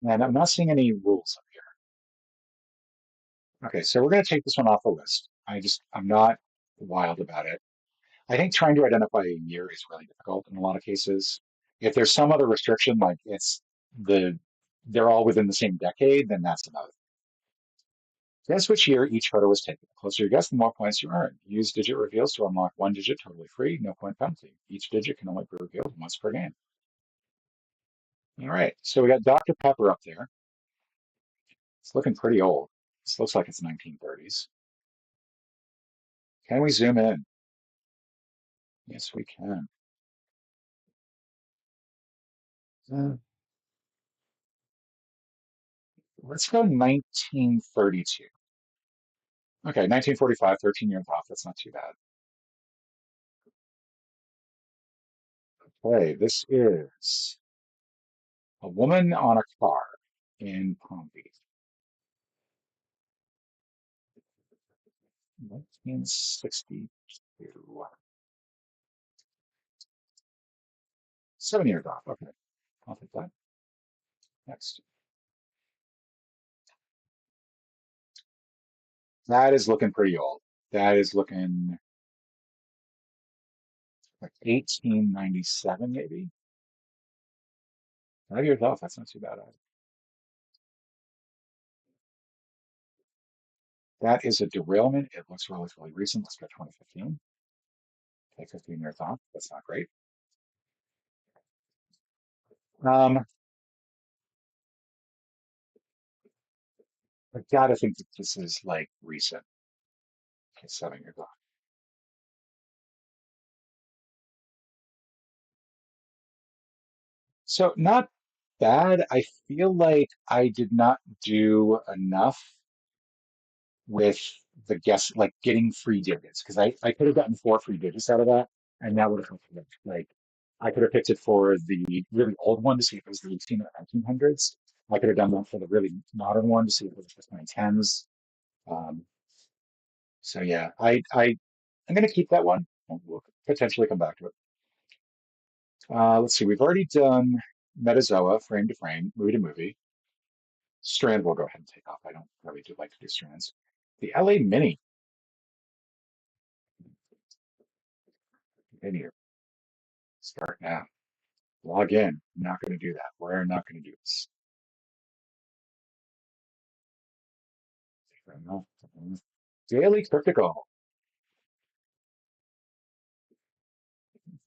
And I'm not seeing any rules up here. Okay, so we're going to take this one off the list. I'm not wild about it. I think trying to identify a year is really difficult in a lot of cases. If there's some other restriction, like the they're all within the same decade, then that's another. Guess which year each photo was taken. The closer you guess, the more points you earn. Use digit reveals to unlock one digit totally free, no point penalty. Each digit can only be revealed once per game. All right, so we got Dr. Pepper up there. It's looking pretty old. This looks like it's 1930s. Can we zoom in? Yes, we can. Uh, let's go 1932. Okay, 1945, 13 years off. That's not too bad. Okay, this is a woman on a car in Palm Beach. 1962. 7 years off. Okay, I'll take that. Next. That is looking pretty old. That is looking like 1897, maybe. 5 years off. That's not too bad either. That is a derailment. It looks relatively recent. Let's go 2015. Take 15 year thought. That's not great. Um, I gotta think that this is like recent. Okay, 7 year thought. So not bad. I feel like I did not do enough with the guess, like getting free digits, because I could have gotten 4 free digits out of that, and that would have helped me. Like I could have picked it for the really old one to see if it was the 18 or 1900s. I could have done that for the really modern one to see if it was just 2010s. Um, so yeah, I'm gonna keep that one. We'll potentially come back to it. Let's see. We've already done Metazoa, frame to frame, movie to movie. Strand will go ahead and take off. I don't really do like to do strands. The LA Mini. In here. Start now. Log in. I'm not going to do that. We're not going to do this. Daily Cryptical.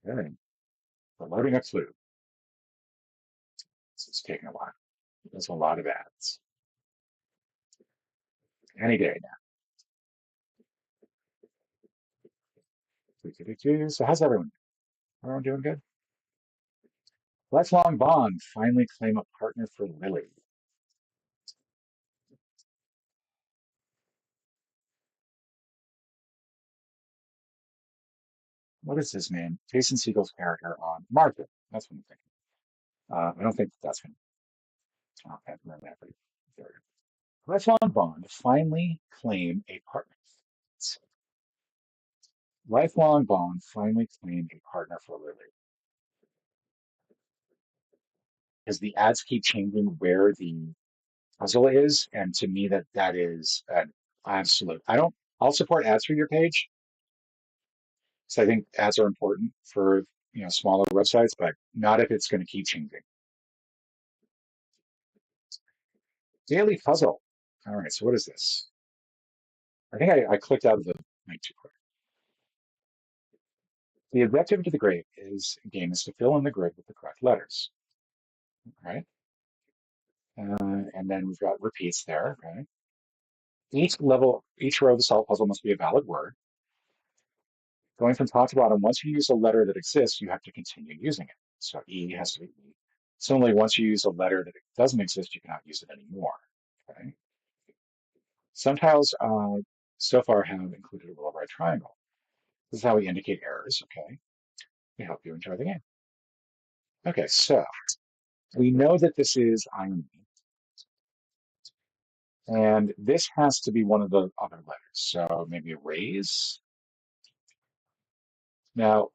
Okay. We're loading a clue. This is taking a while. There's a lot of ads. Any day now. So how's everyone? Everyone doing good? Lifelong Bond. Finally claim a partner for Lily. What is this, man? Jason Segel's character on Martha. That's what I'm thinking. I don't think that's going to happen. Lifelong Bond finally claim a partner. Lifelong Bond finally claimed a partner for Lily. Because the ads keep changing where the puzzle is, and to me that is an absolute. I'll support ads for your page, so I think ads are important for smaller websites, but not if it's going to keep changing. Daily puzzle. All right, so what is this? I think I clicked out of the link too quick. The objective to the grade is game is to fill in the grid with the correct letters. All right, and then we've got repeats there. Okay, each row of the solved puzzle must be a valid word. Going from top to bottom, once you use a letter that exists, you have to continue using it. So E has to be E. Similarly, once you use a letter that doesn't exist, you cannot use it anymore. Okay. Some tiles so far have included a little red triangle. This is how we indicate errors. Okay. We hope you enjoy the game. Okay, so we know that this is irony, and this has to be one of the other letters. So maybe a raise. Now,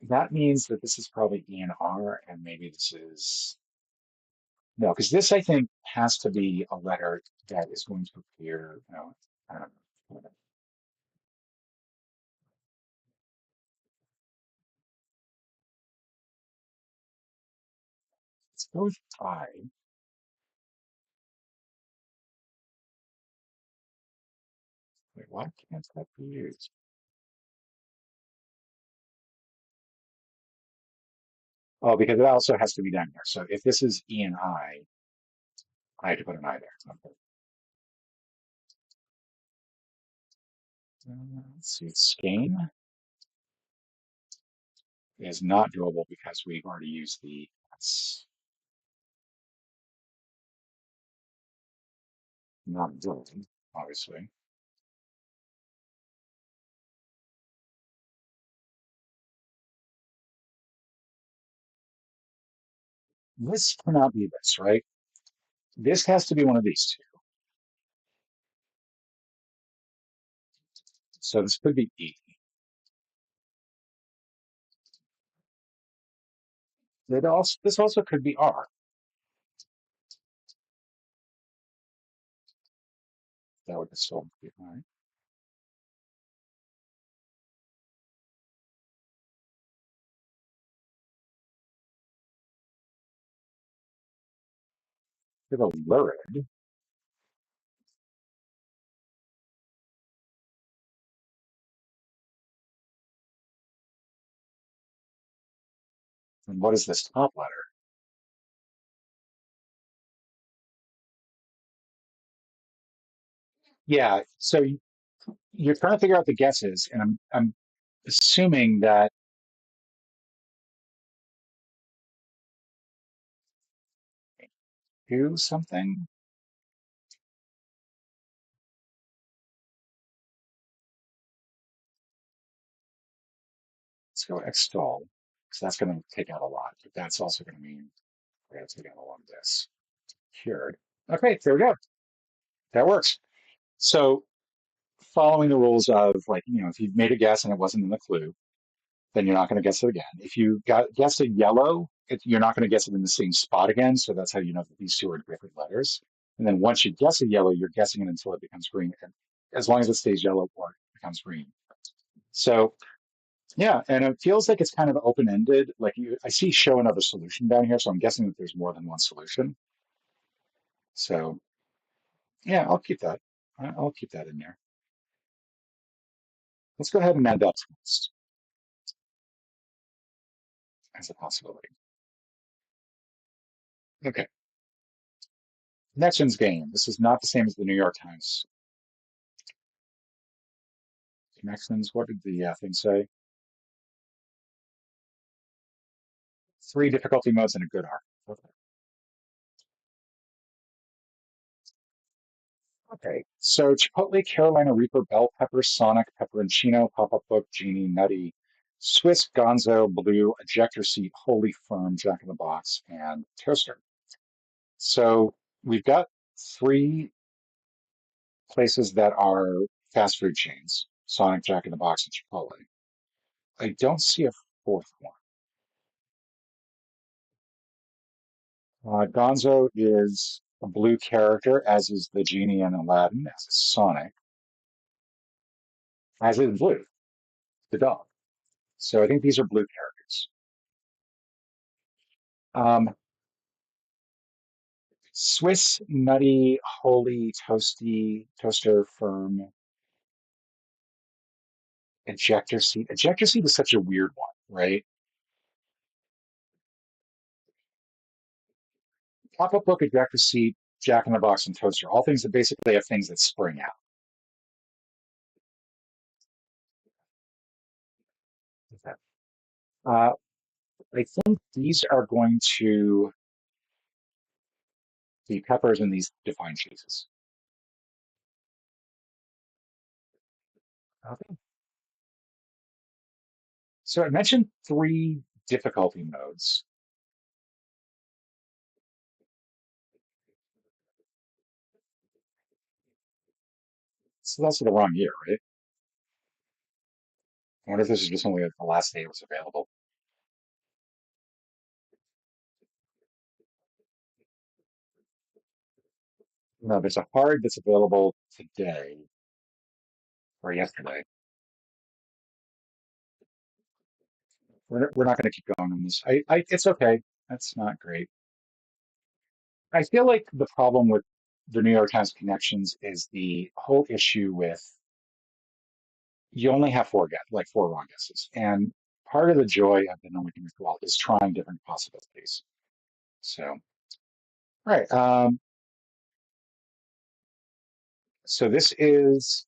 that means that this is probably E and R, and maybe this is no, because this I think has to be a letter that is going to appear. I don't know. Let's go with I. Wait, why can't that be used? Oh, because it also has to be down here. So if this is E and I have to put an I there. Okay. Let's see. Skein is not doable because we've already used the S. Not doing, obviously. This cannot be this, right? This has to be one of these two. So this could be E. This also could be R. That would still be all right. We have a lurid. And what is this top letter? Yeah, so you're trying to figure out the guesses, and I'm assuming that do something. Let's go extol, because that's going to take out a lot, but that's also going to mean we're going to take out a lot of this. Cured. Okay, there we go. That works. So following the rules of like, if you made a guess and it wasn't in the clue, then you're not going to guess it again. If you got guessed a yellow, you're not going to guess it in the same spot again. So that's how you know that these two are different letters. And then once you guess a yellow, you're guessing it until it becomes green, and as long as it stays yellow or it becomes green. So yeah, and it feels like it's kind of open-ended. Like I see show another solution down here, so I'm guessing that there's more than one solution. So yeah, I'll keep that. I'll keep that in there. Let's go ahead and add that to the list as a possibility. Okay, connections game. This is not the same as the New York Times connections. What did the thing say? Three difficulty modes and a good arc. Okay. Okay. So Chipotle, Carolina Reaper, Bell Pepper, Sonic, Pepperoncino, Pop-Up Book, Genie, Nutty, Swiss, Gonzo, Blue, Ejector Seat, Holy Firm, Jack in the Box, and Toaster. So we've got three places that are fast food chains: Sonic, Jack in the Box, and Chipotle. I don't see a fourth one. Gonzo is a blue character, as is the genie in Aladdin, as is Sonic, as is Blue, the dog. So I think these are blue characters. Um, Swiss, Nutty, Holy, Toasty, Toaster, Firm, Ejector Seat. Ejector Seat is such a weird one, right? Pop-Up Book, Ejector Seat, Jack in the Box, and Toaster. All things that basically have things that spring out. Okay. Uh, I think these are going to be peppers in these defined cheeses. Okay. So I mentioned three difficulty modes. So that's the wrong year, right? I wonder if this is just only the last day it was available. No, there's a hard that's available today or yesterday. We're not going to keep going on this. It's okay. That's not great. I feel like the problem with the New York Times connections is the whole issue with you only have four wrong guesses. And part of the joy of the No Making Wall is trying different possibilities. So, all right. So this is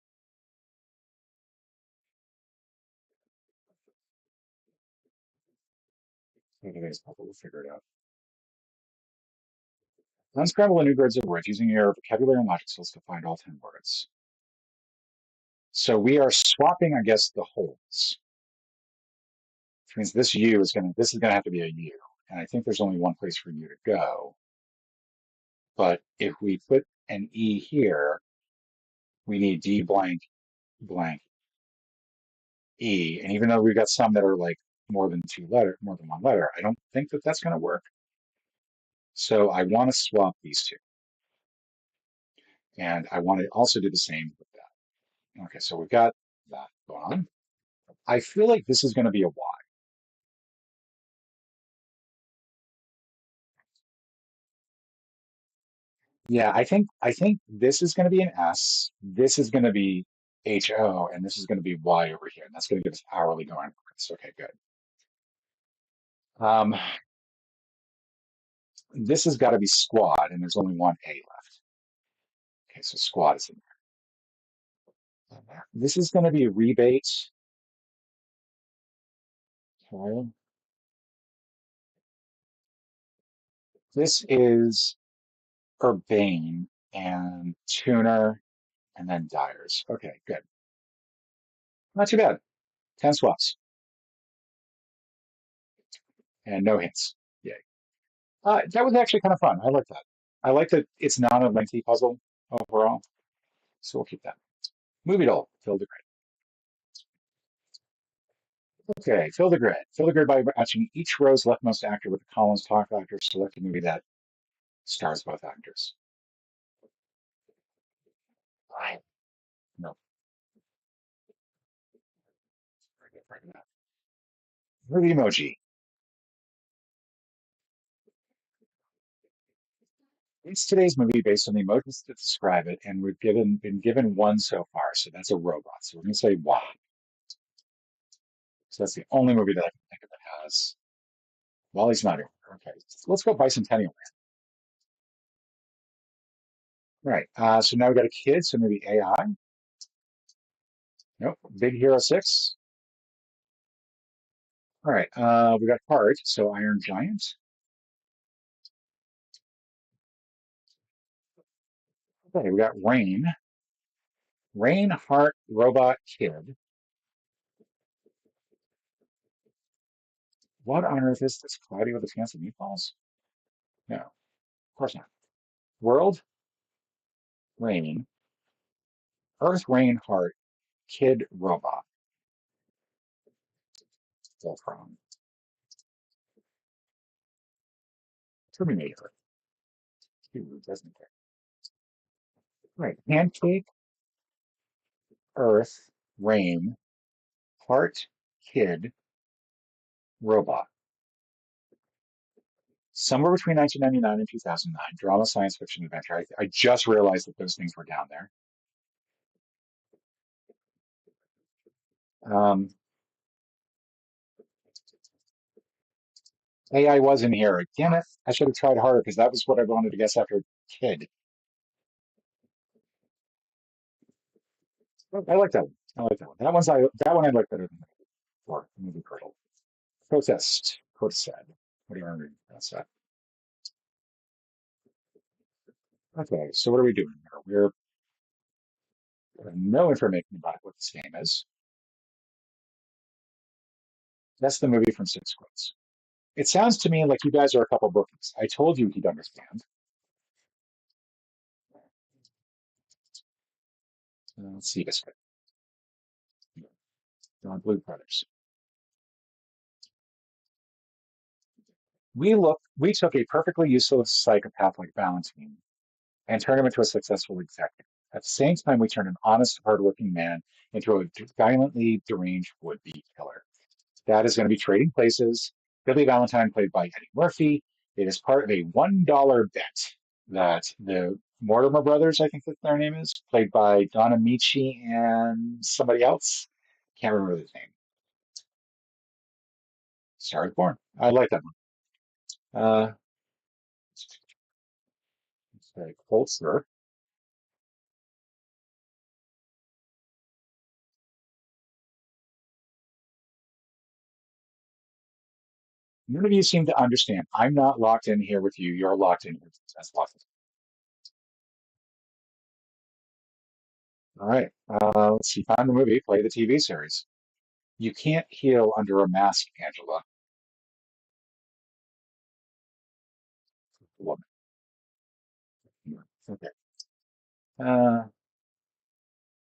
today's puzzle. We'll figure it out. Unscramble a new words of words using your vocabulary and logic skills to find all 10 words. So we are swapping, I guess, the holds. Which means this is gonna have to be a U. And I think there's only one place for U to go. But if we put an E here, we need D blank blank E. And even though we've got some that are like more than one letter, I don't think that that's going to work. So I want to swap these two. And I want to also do the same with that. Okay, so we've got that going on. I feel like this is going to be a Y. Yeah, I think this is going to be an S. This is going to be HO, and this is going to be Y over here. And that's going to give us hourly going. Okay, good. Um, this has got to be Squad, and there's only one A left. Okay, so Squad is in there. This is going to be Rebate. Okay. This is Urbane and Tuner and then Dyers. Okay, good. Not too bad. 10 swaps and no hints. Yay. That was actually kind of fun. I like that. I like that it's not a lengthy puzzle overall, so we'll keep that. Movie doll, fill the grid. Okay, fill the grid. Fill the grid by matching each row's leftmost actor with the column's top actor. Select a movie that stars both actors. Right. No, very good. Movie emoji. It's today's movie based on the emojis that describe it, and we've been given one so far, so that's a robot. So we're gonna say wow. So that's the only movie that I can think of that has. Wally's not here. Okay, let's go Bicentennial. Right. So now we got a kid, so maybe AI. Nope. Big Hero 6. All right. We got Heart, so Iron Giant. Okay, we got Rain. Rain, Heart, Robot, Kid. What on earth is this? Cloudy with a chance of meatballs? No, of course not. World, Rain, Earth, Rain, Heart, Kid, Robot. Voltron. Terminator. Ooh, doesn't care. Right. Pancake, Earth, Rain, Heart, Kid, Robot. Somewhere between 1999 and 2009, drama, science fiction, adventure. I just realized that those things were down there. Um, AI was in here. Damn it. I should have tried harder because that was what I wanted to guess after kid. I like that one. I like that one. That one I like better than the four. Movie Curdle. Protest. Protest. What do you want to pronounce that? Okay, so what are we doing here? We have no information about what this game is. That's the movie from Six Quotes. It sounds to me like you guys are a couple bookies. I told you he'd understand. Let's see this. Blue Brothers. We took a perfectly useless psychopath like Valentine and turned him into a successful executive. At the same time, we turned an honest, hardworking man into a violently deranged would-be killer. That is going to be Trading Places. Billy Valentine, played by Eddie Murphy. It is part of a $1 bet that the Mortimer brothers, I think that their name is, played by Don Amici and somebody else. Can't remember his name. Star is Born. I like that one. Say Holzer. None of you seem to understand. I'm not locked in here with you. You're locked in here. That's locked. All right. Let's see. Find the movie. Play the TV series. You can't heal under a mask, Angela. Woman. Okay. Uh,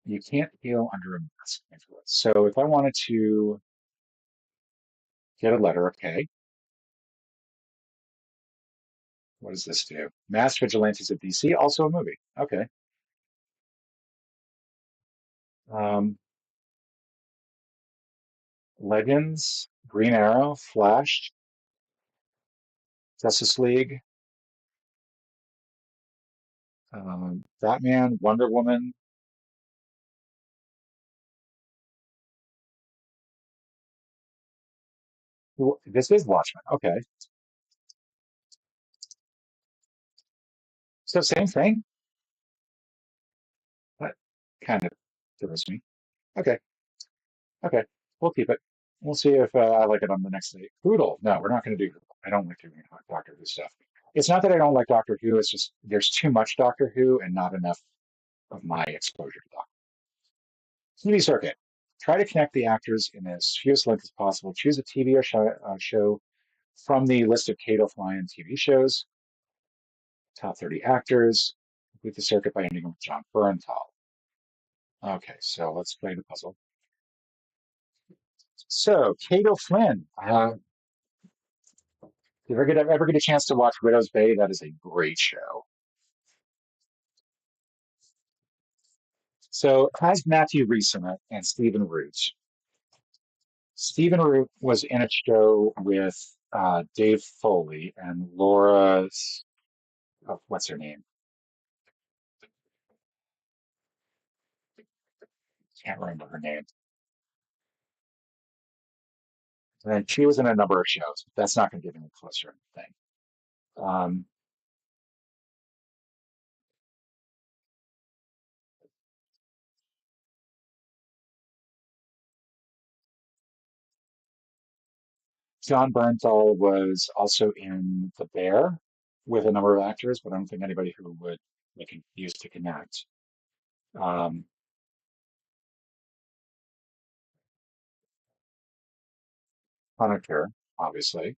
you can't heal under a mask, Angela. So if I wanted to get a letter, okay. What does this do? Masked Vigilantes of DC, also a movie. Okay. Um, Legends, Green Arrow, Flash, Justice League, Batman, Wonder Woman. This is Watchmen. Okay. So same thing, but kind of throws me. Okay. Okay. We'll keep it. We'll see if I like it on the next day. Poodle. No, we're not going to do Poodle. I don't like doing Doctor Who stuff. It's not that I don't like Doctor Who. It's just there's too much Doctor Who and not enough of my exposure to Doctor Who. TV circuit. Try to connect the actors in as fewest length as possible. Choose a TV or show from the list of Cato Flying TV shows. Top 30 actors. Complete the circuit by ending with John Bernthal. Okay, so let's play the puzzle. So, Cato Flynn. If you ever get a chance to watch Widow's Bay, that is a great show. So, it has Matthew Rhys in it and Stephen Root. Stephen Root was in a show with Dave Foley and Laura's, oh, what's her name? Can't remember her name. And she was in a number of shows. That's not going to get any closer, I think. Um, John Bernthal was also in The Bear with a number of actors, but I don't think anybody who would like use to connect. Um, Punisher, obviously.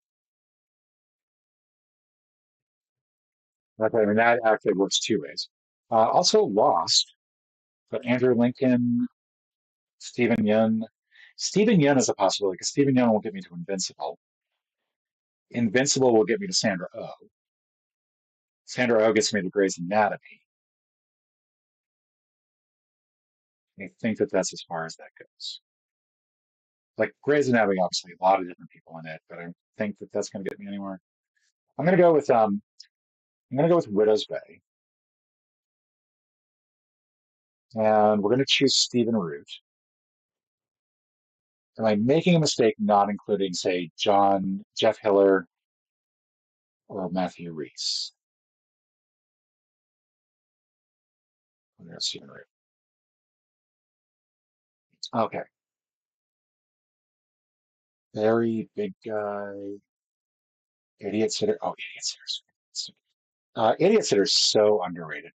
Okay, I mean that actually works two ways. Also Lost, but Andrew Lincoln, Stephen Yun. Stephen Yun is a possibility because Stephen Yun will get me to Invincible. Invincible will get me to Sandra Oh. Sandra Oh gets me to Grey's Anatomy. I think that that's as far as that goes. Like Grey's Anatomy, obviously, a lot of different people in it, but I don't think that that's going to get me anywhere. I'm going to go with I'm going to go with Widow's Bay, and we're going to choose Stephen Root. Am I making a mistake not including, say, Jeff Hiller, or Matthew Rhys? I'm going to Stephen Root. Okay, very big guy, idiot sitter. Oh, idiot sitters. Idiot sitter's so underrated.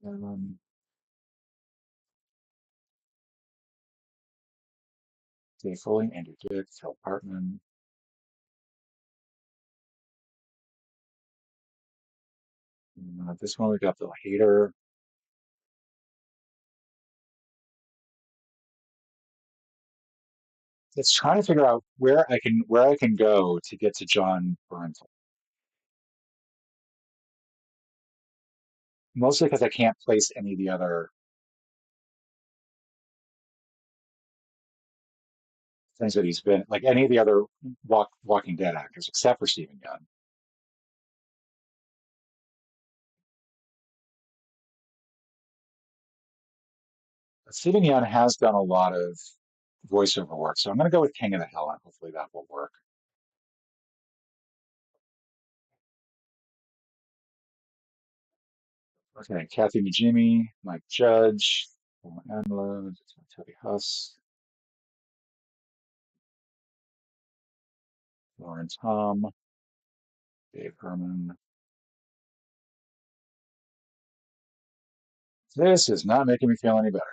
Um, Dave Foley, Andrew Dick, Phil Hartman. This one we got the hater. It's trying to figure out where I can go to get to John Bernthal. Mostly because I can't place any of the other things that he's been like any of the other Walking Dead actors except for Stephen Young. But Stephen Young has done a lot of voiceover work, so I'm going to go with King of the Hill, and hopefully that will work. Okay, Kathy Najimy, Mike Judge, Angela, Toby Huss, Lawrence Hom, Dave Herman. This is not making me feel any better.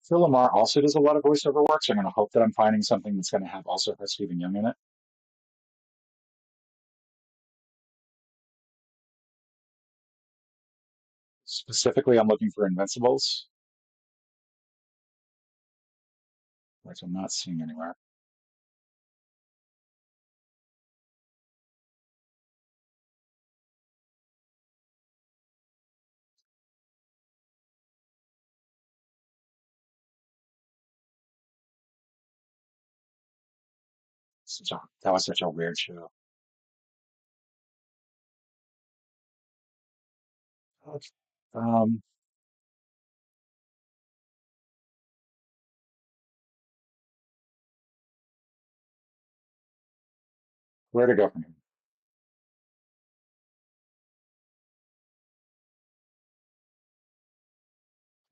Phil Lamar also does a lot of voiceover work, so I'm going to hope that I'm finding something that's going to have also have Stephen Young in it. Specifically, I'm looking for Invincibles, which I'm not seeing anywhere. That was such a weird show. Okay. Um, where to go from here?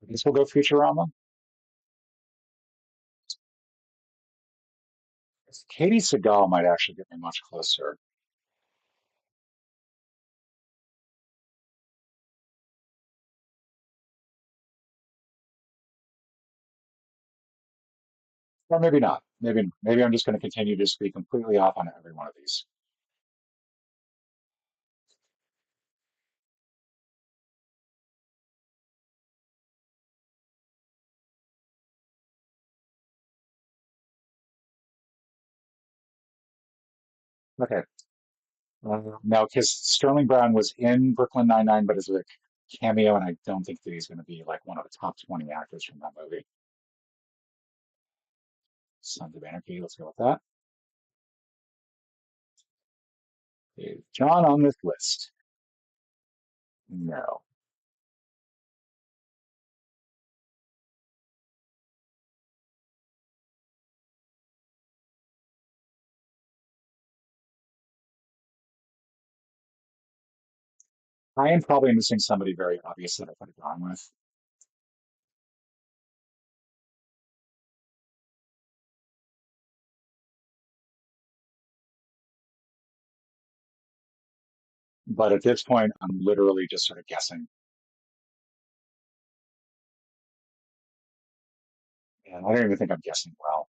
I guess we'll go Futurama. Katie Seagal might actually get me much closer, or maybe not. Maybe I'm just going to continue to just be completely off on every one of these. Okay. Now, because Sterling Brown was in Brooklyn Nine-Nine, but as a cameo, and I don't think that he's going to be like one of the top 20 actors from that movie. Sons of Anarchy. Let's go with that. Is John on this list? No. I am probably missing somebody very obvious that I could have gone with, but at this point, I'm literally just sort of guessing. And I don't even think I'm guessing well.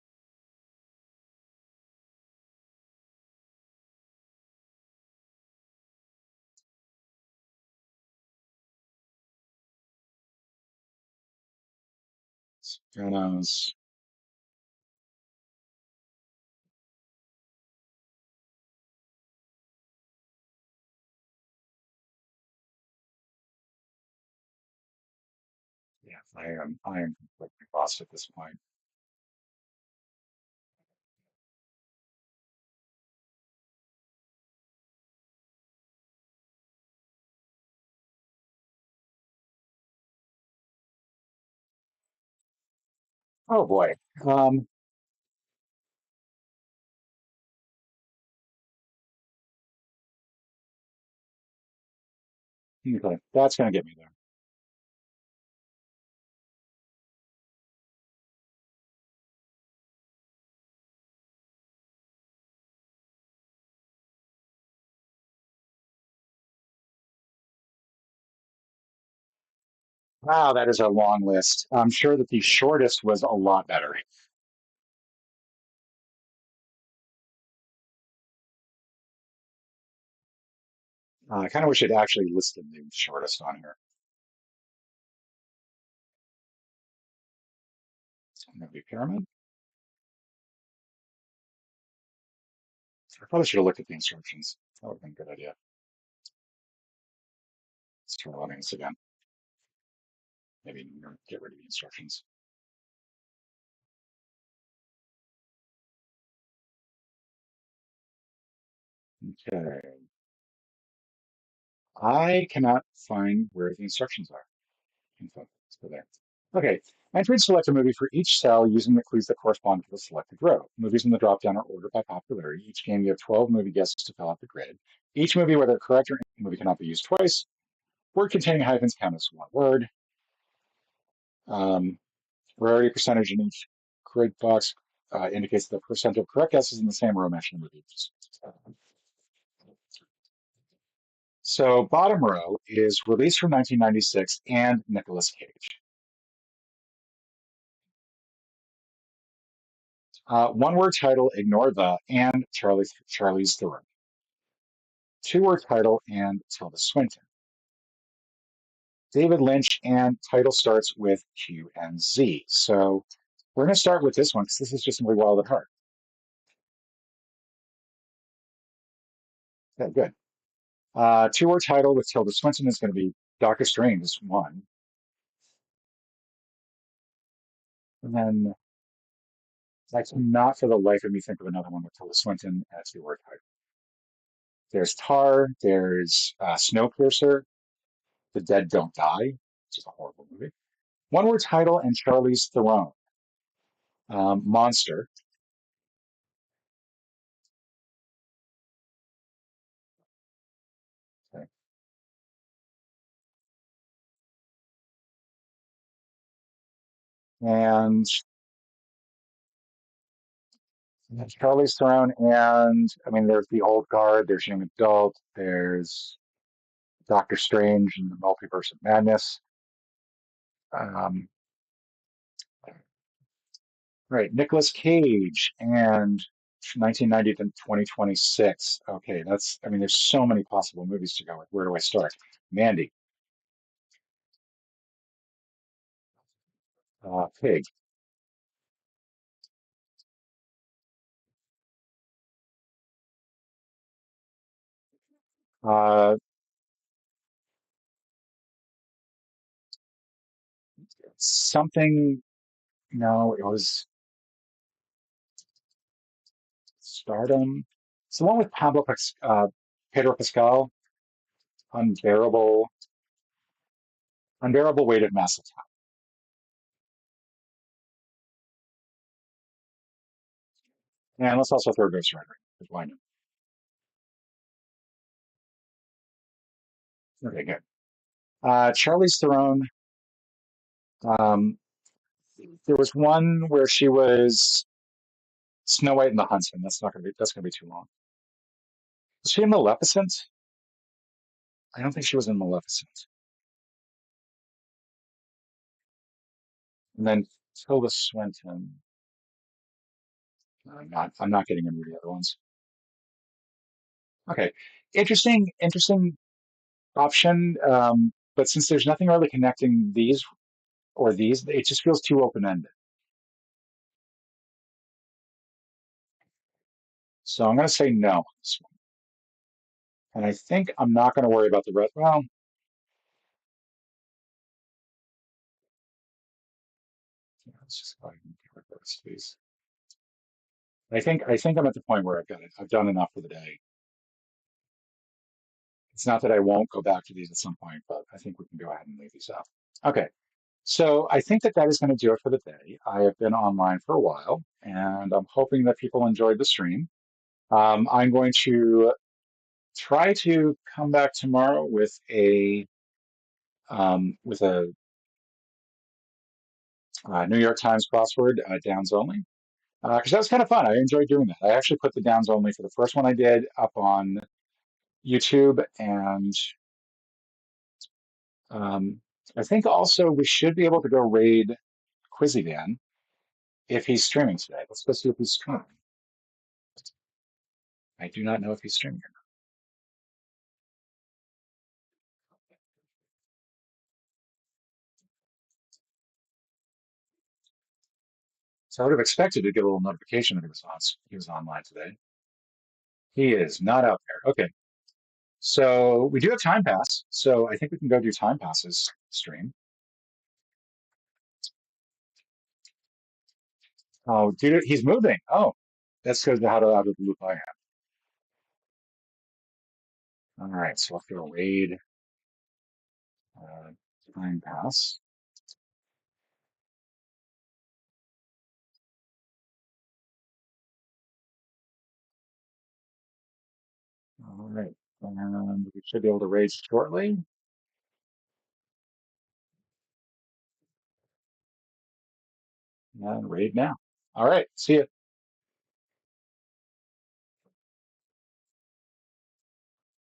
Who knows? Yeah, I am completely lost at this point. Oh boy. Um, okay, that's gonna get me there. Wow, that is a long list. I'm sure that the shortest was a lot better. I kind of wish it actually listed the shortest on here. So maybe pyramid. I probably should have looked at the instructions. That would have been a good idea. Let's try running this again. Maybe get rid of the instructions. Okay. I cannot find where the instructions are. Info. Let's go there. Okay. Enter and select a movie for each cell using the clues that correspond to the selected row. Movies in the dropdown are ordered by popularity. Each game you have 12 movie guesses to fill out the grid. Each movie, whether correct or movie, cannot be used twice. Word containing hyphens count as one word. Um, Rarity percentage in each grid box indicates the percent of correct guesses in the same row mentioned in the movie. So bottom row is released from 1996 and Nicolas Cage. One word title, ignore the and Charlie's Theron. Two word title and Tilda Swinton. David Lynch and title starts with Q and Z. So we're going to start with this one because this is just simply wild at heart. Okay, good. Two word title with Tilda Swinton is going to be Doctor Strange is one. And then I cannot for the life of me think of another one with Tilda Swinton and a two-word title. There's Tar, there's Snowpiercer, The Dead Don't Die, which is a horrible movie. One-word title and Charlize Theron. Monster. Okay. And Charlize Theron, and I mean, there's the old guard, there's Young Adult, there's Doctor Strange and the Multiverse of Madness. Um, right, Nicolas Cage and 1990 to 2026. Okay, that's, I mean, there's so many possible movies to go with. Where do I start? Mandy, Pig, uh, something, no, it was Stardom. It's the one with Pedro Pascal, Unbearable, Unbearable Weight of Massive Talent. And let's also throw Ghost Rider, because why not? Okay, good. Charlize Theron, um, there was one where she was Snow White and the Huntsman. That's gonna be too long. Was she in Maleficent? I don't think she was in Maleficent. And then Tilda Swinton. I'm not getting into the other ones. Okay. Interesting option. But since there's nothing really connecting these or these, it just feels too open-ended. So I'm gonna say no on this one. And I think I'm not gonna worry about the rest. Well, yeah, let's just go ahead and get rid of those, please. I think I'm at the point where I've got it. I've done enough for the day. It's not that I won't go back to these at some point, but I think we can go ahead and leave these out. Okay. So I think that that is going to do it for the day. I have been online for a while, and I'm hoping that people enjoyed the stream. I'm going to try to come back tomorrow with a New York Times crossword, downs only, because that was kind of fun. I enjoyed doing that. I actually put the downs only for the first one I did up on YouTube, and um, I think also we should be able to go raid Quizzy Dan if he's streaming today. Let's go see if he's streaming. I do not know if he's streaming. So I would have expected to get a little notification that he was online today. He is not out there. Okay. So we do have time pass. So I think we can go do time passes stream. Oh, dude, he's moving. Oh, that's because of how to out of the loop I am. All right. So let's go raid uh, time pass. All right. And we should be able to raid shortly and raid now. All right. See you.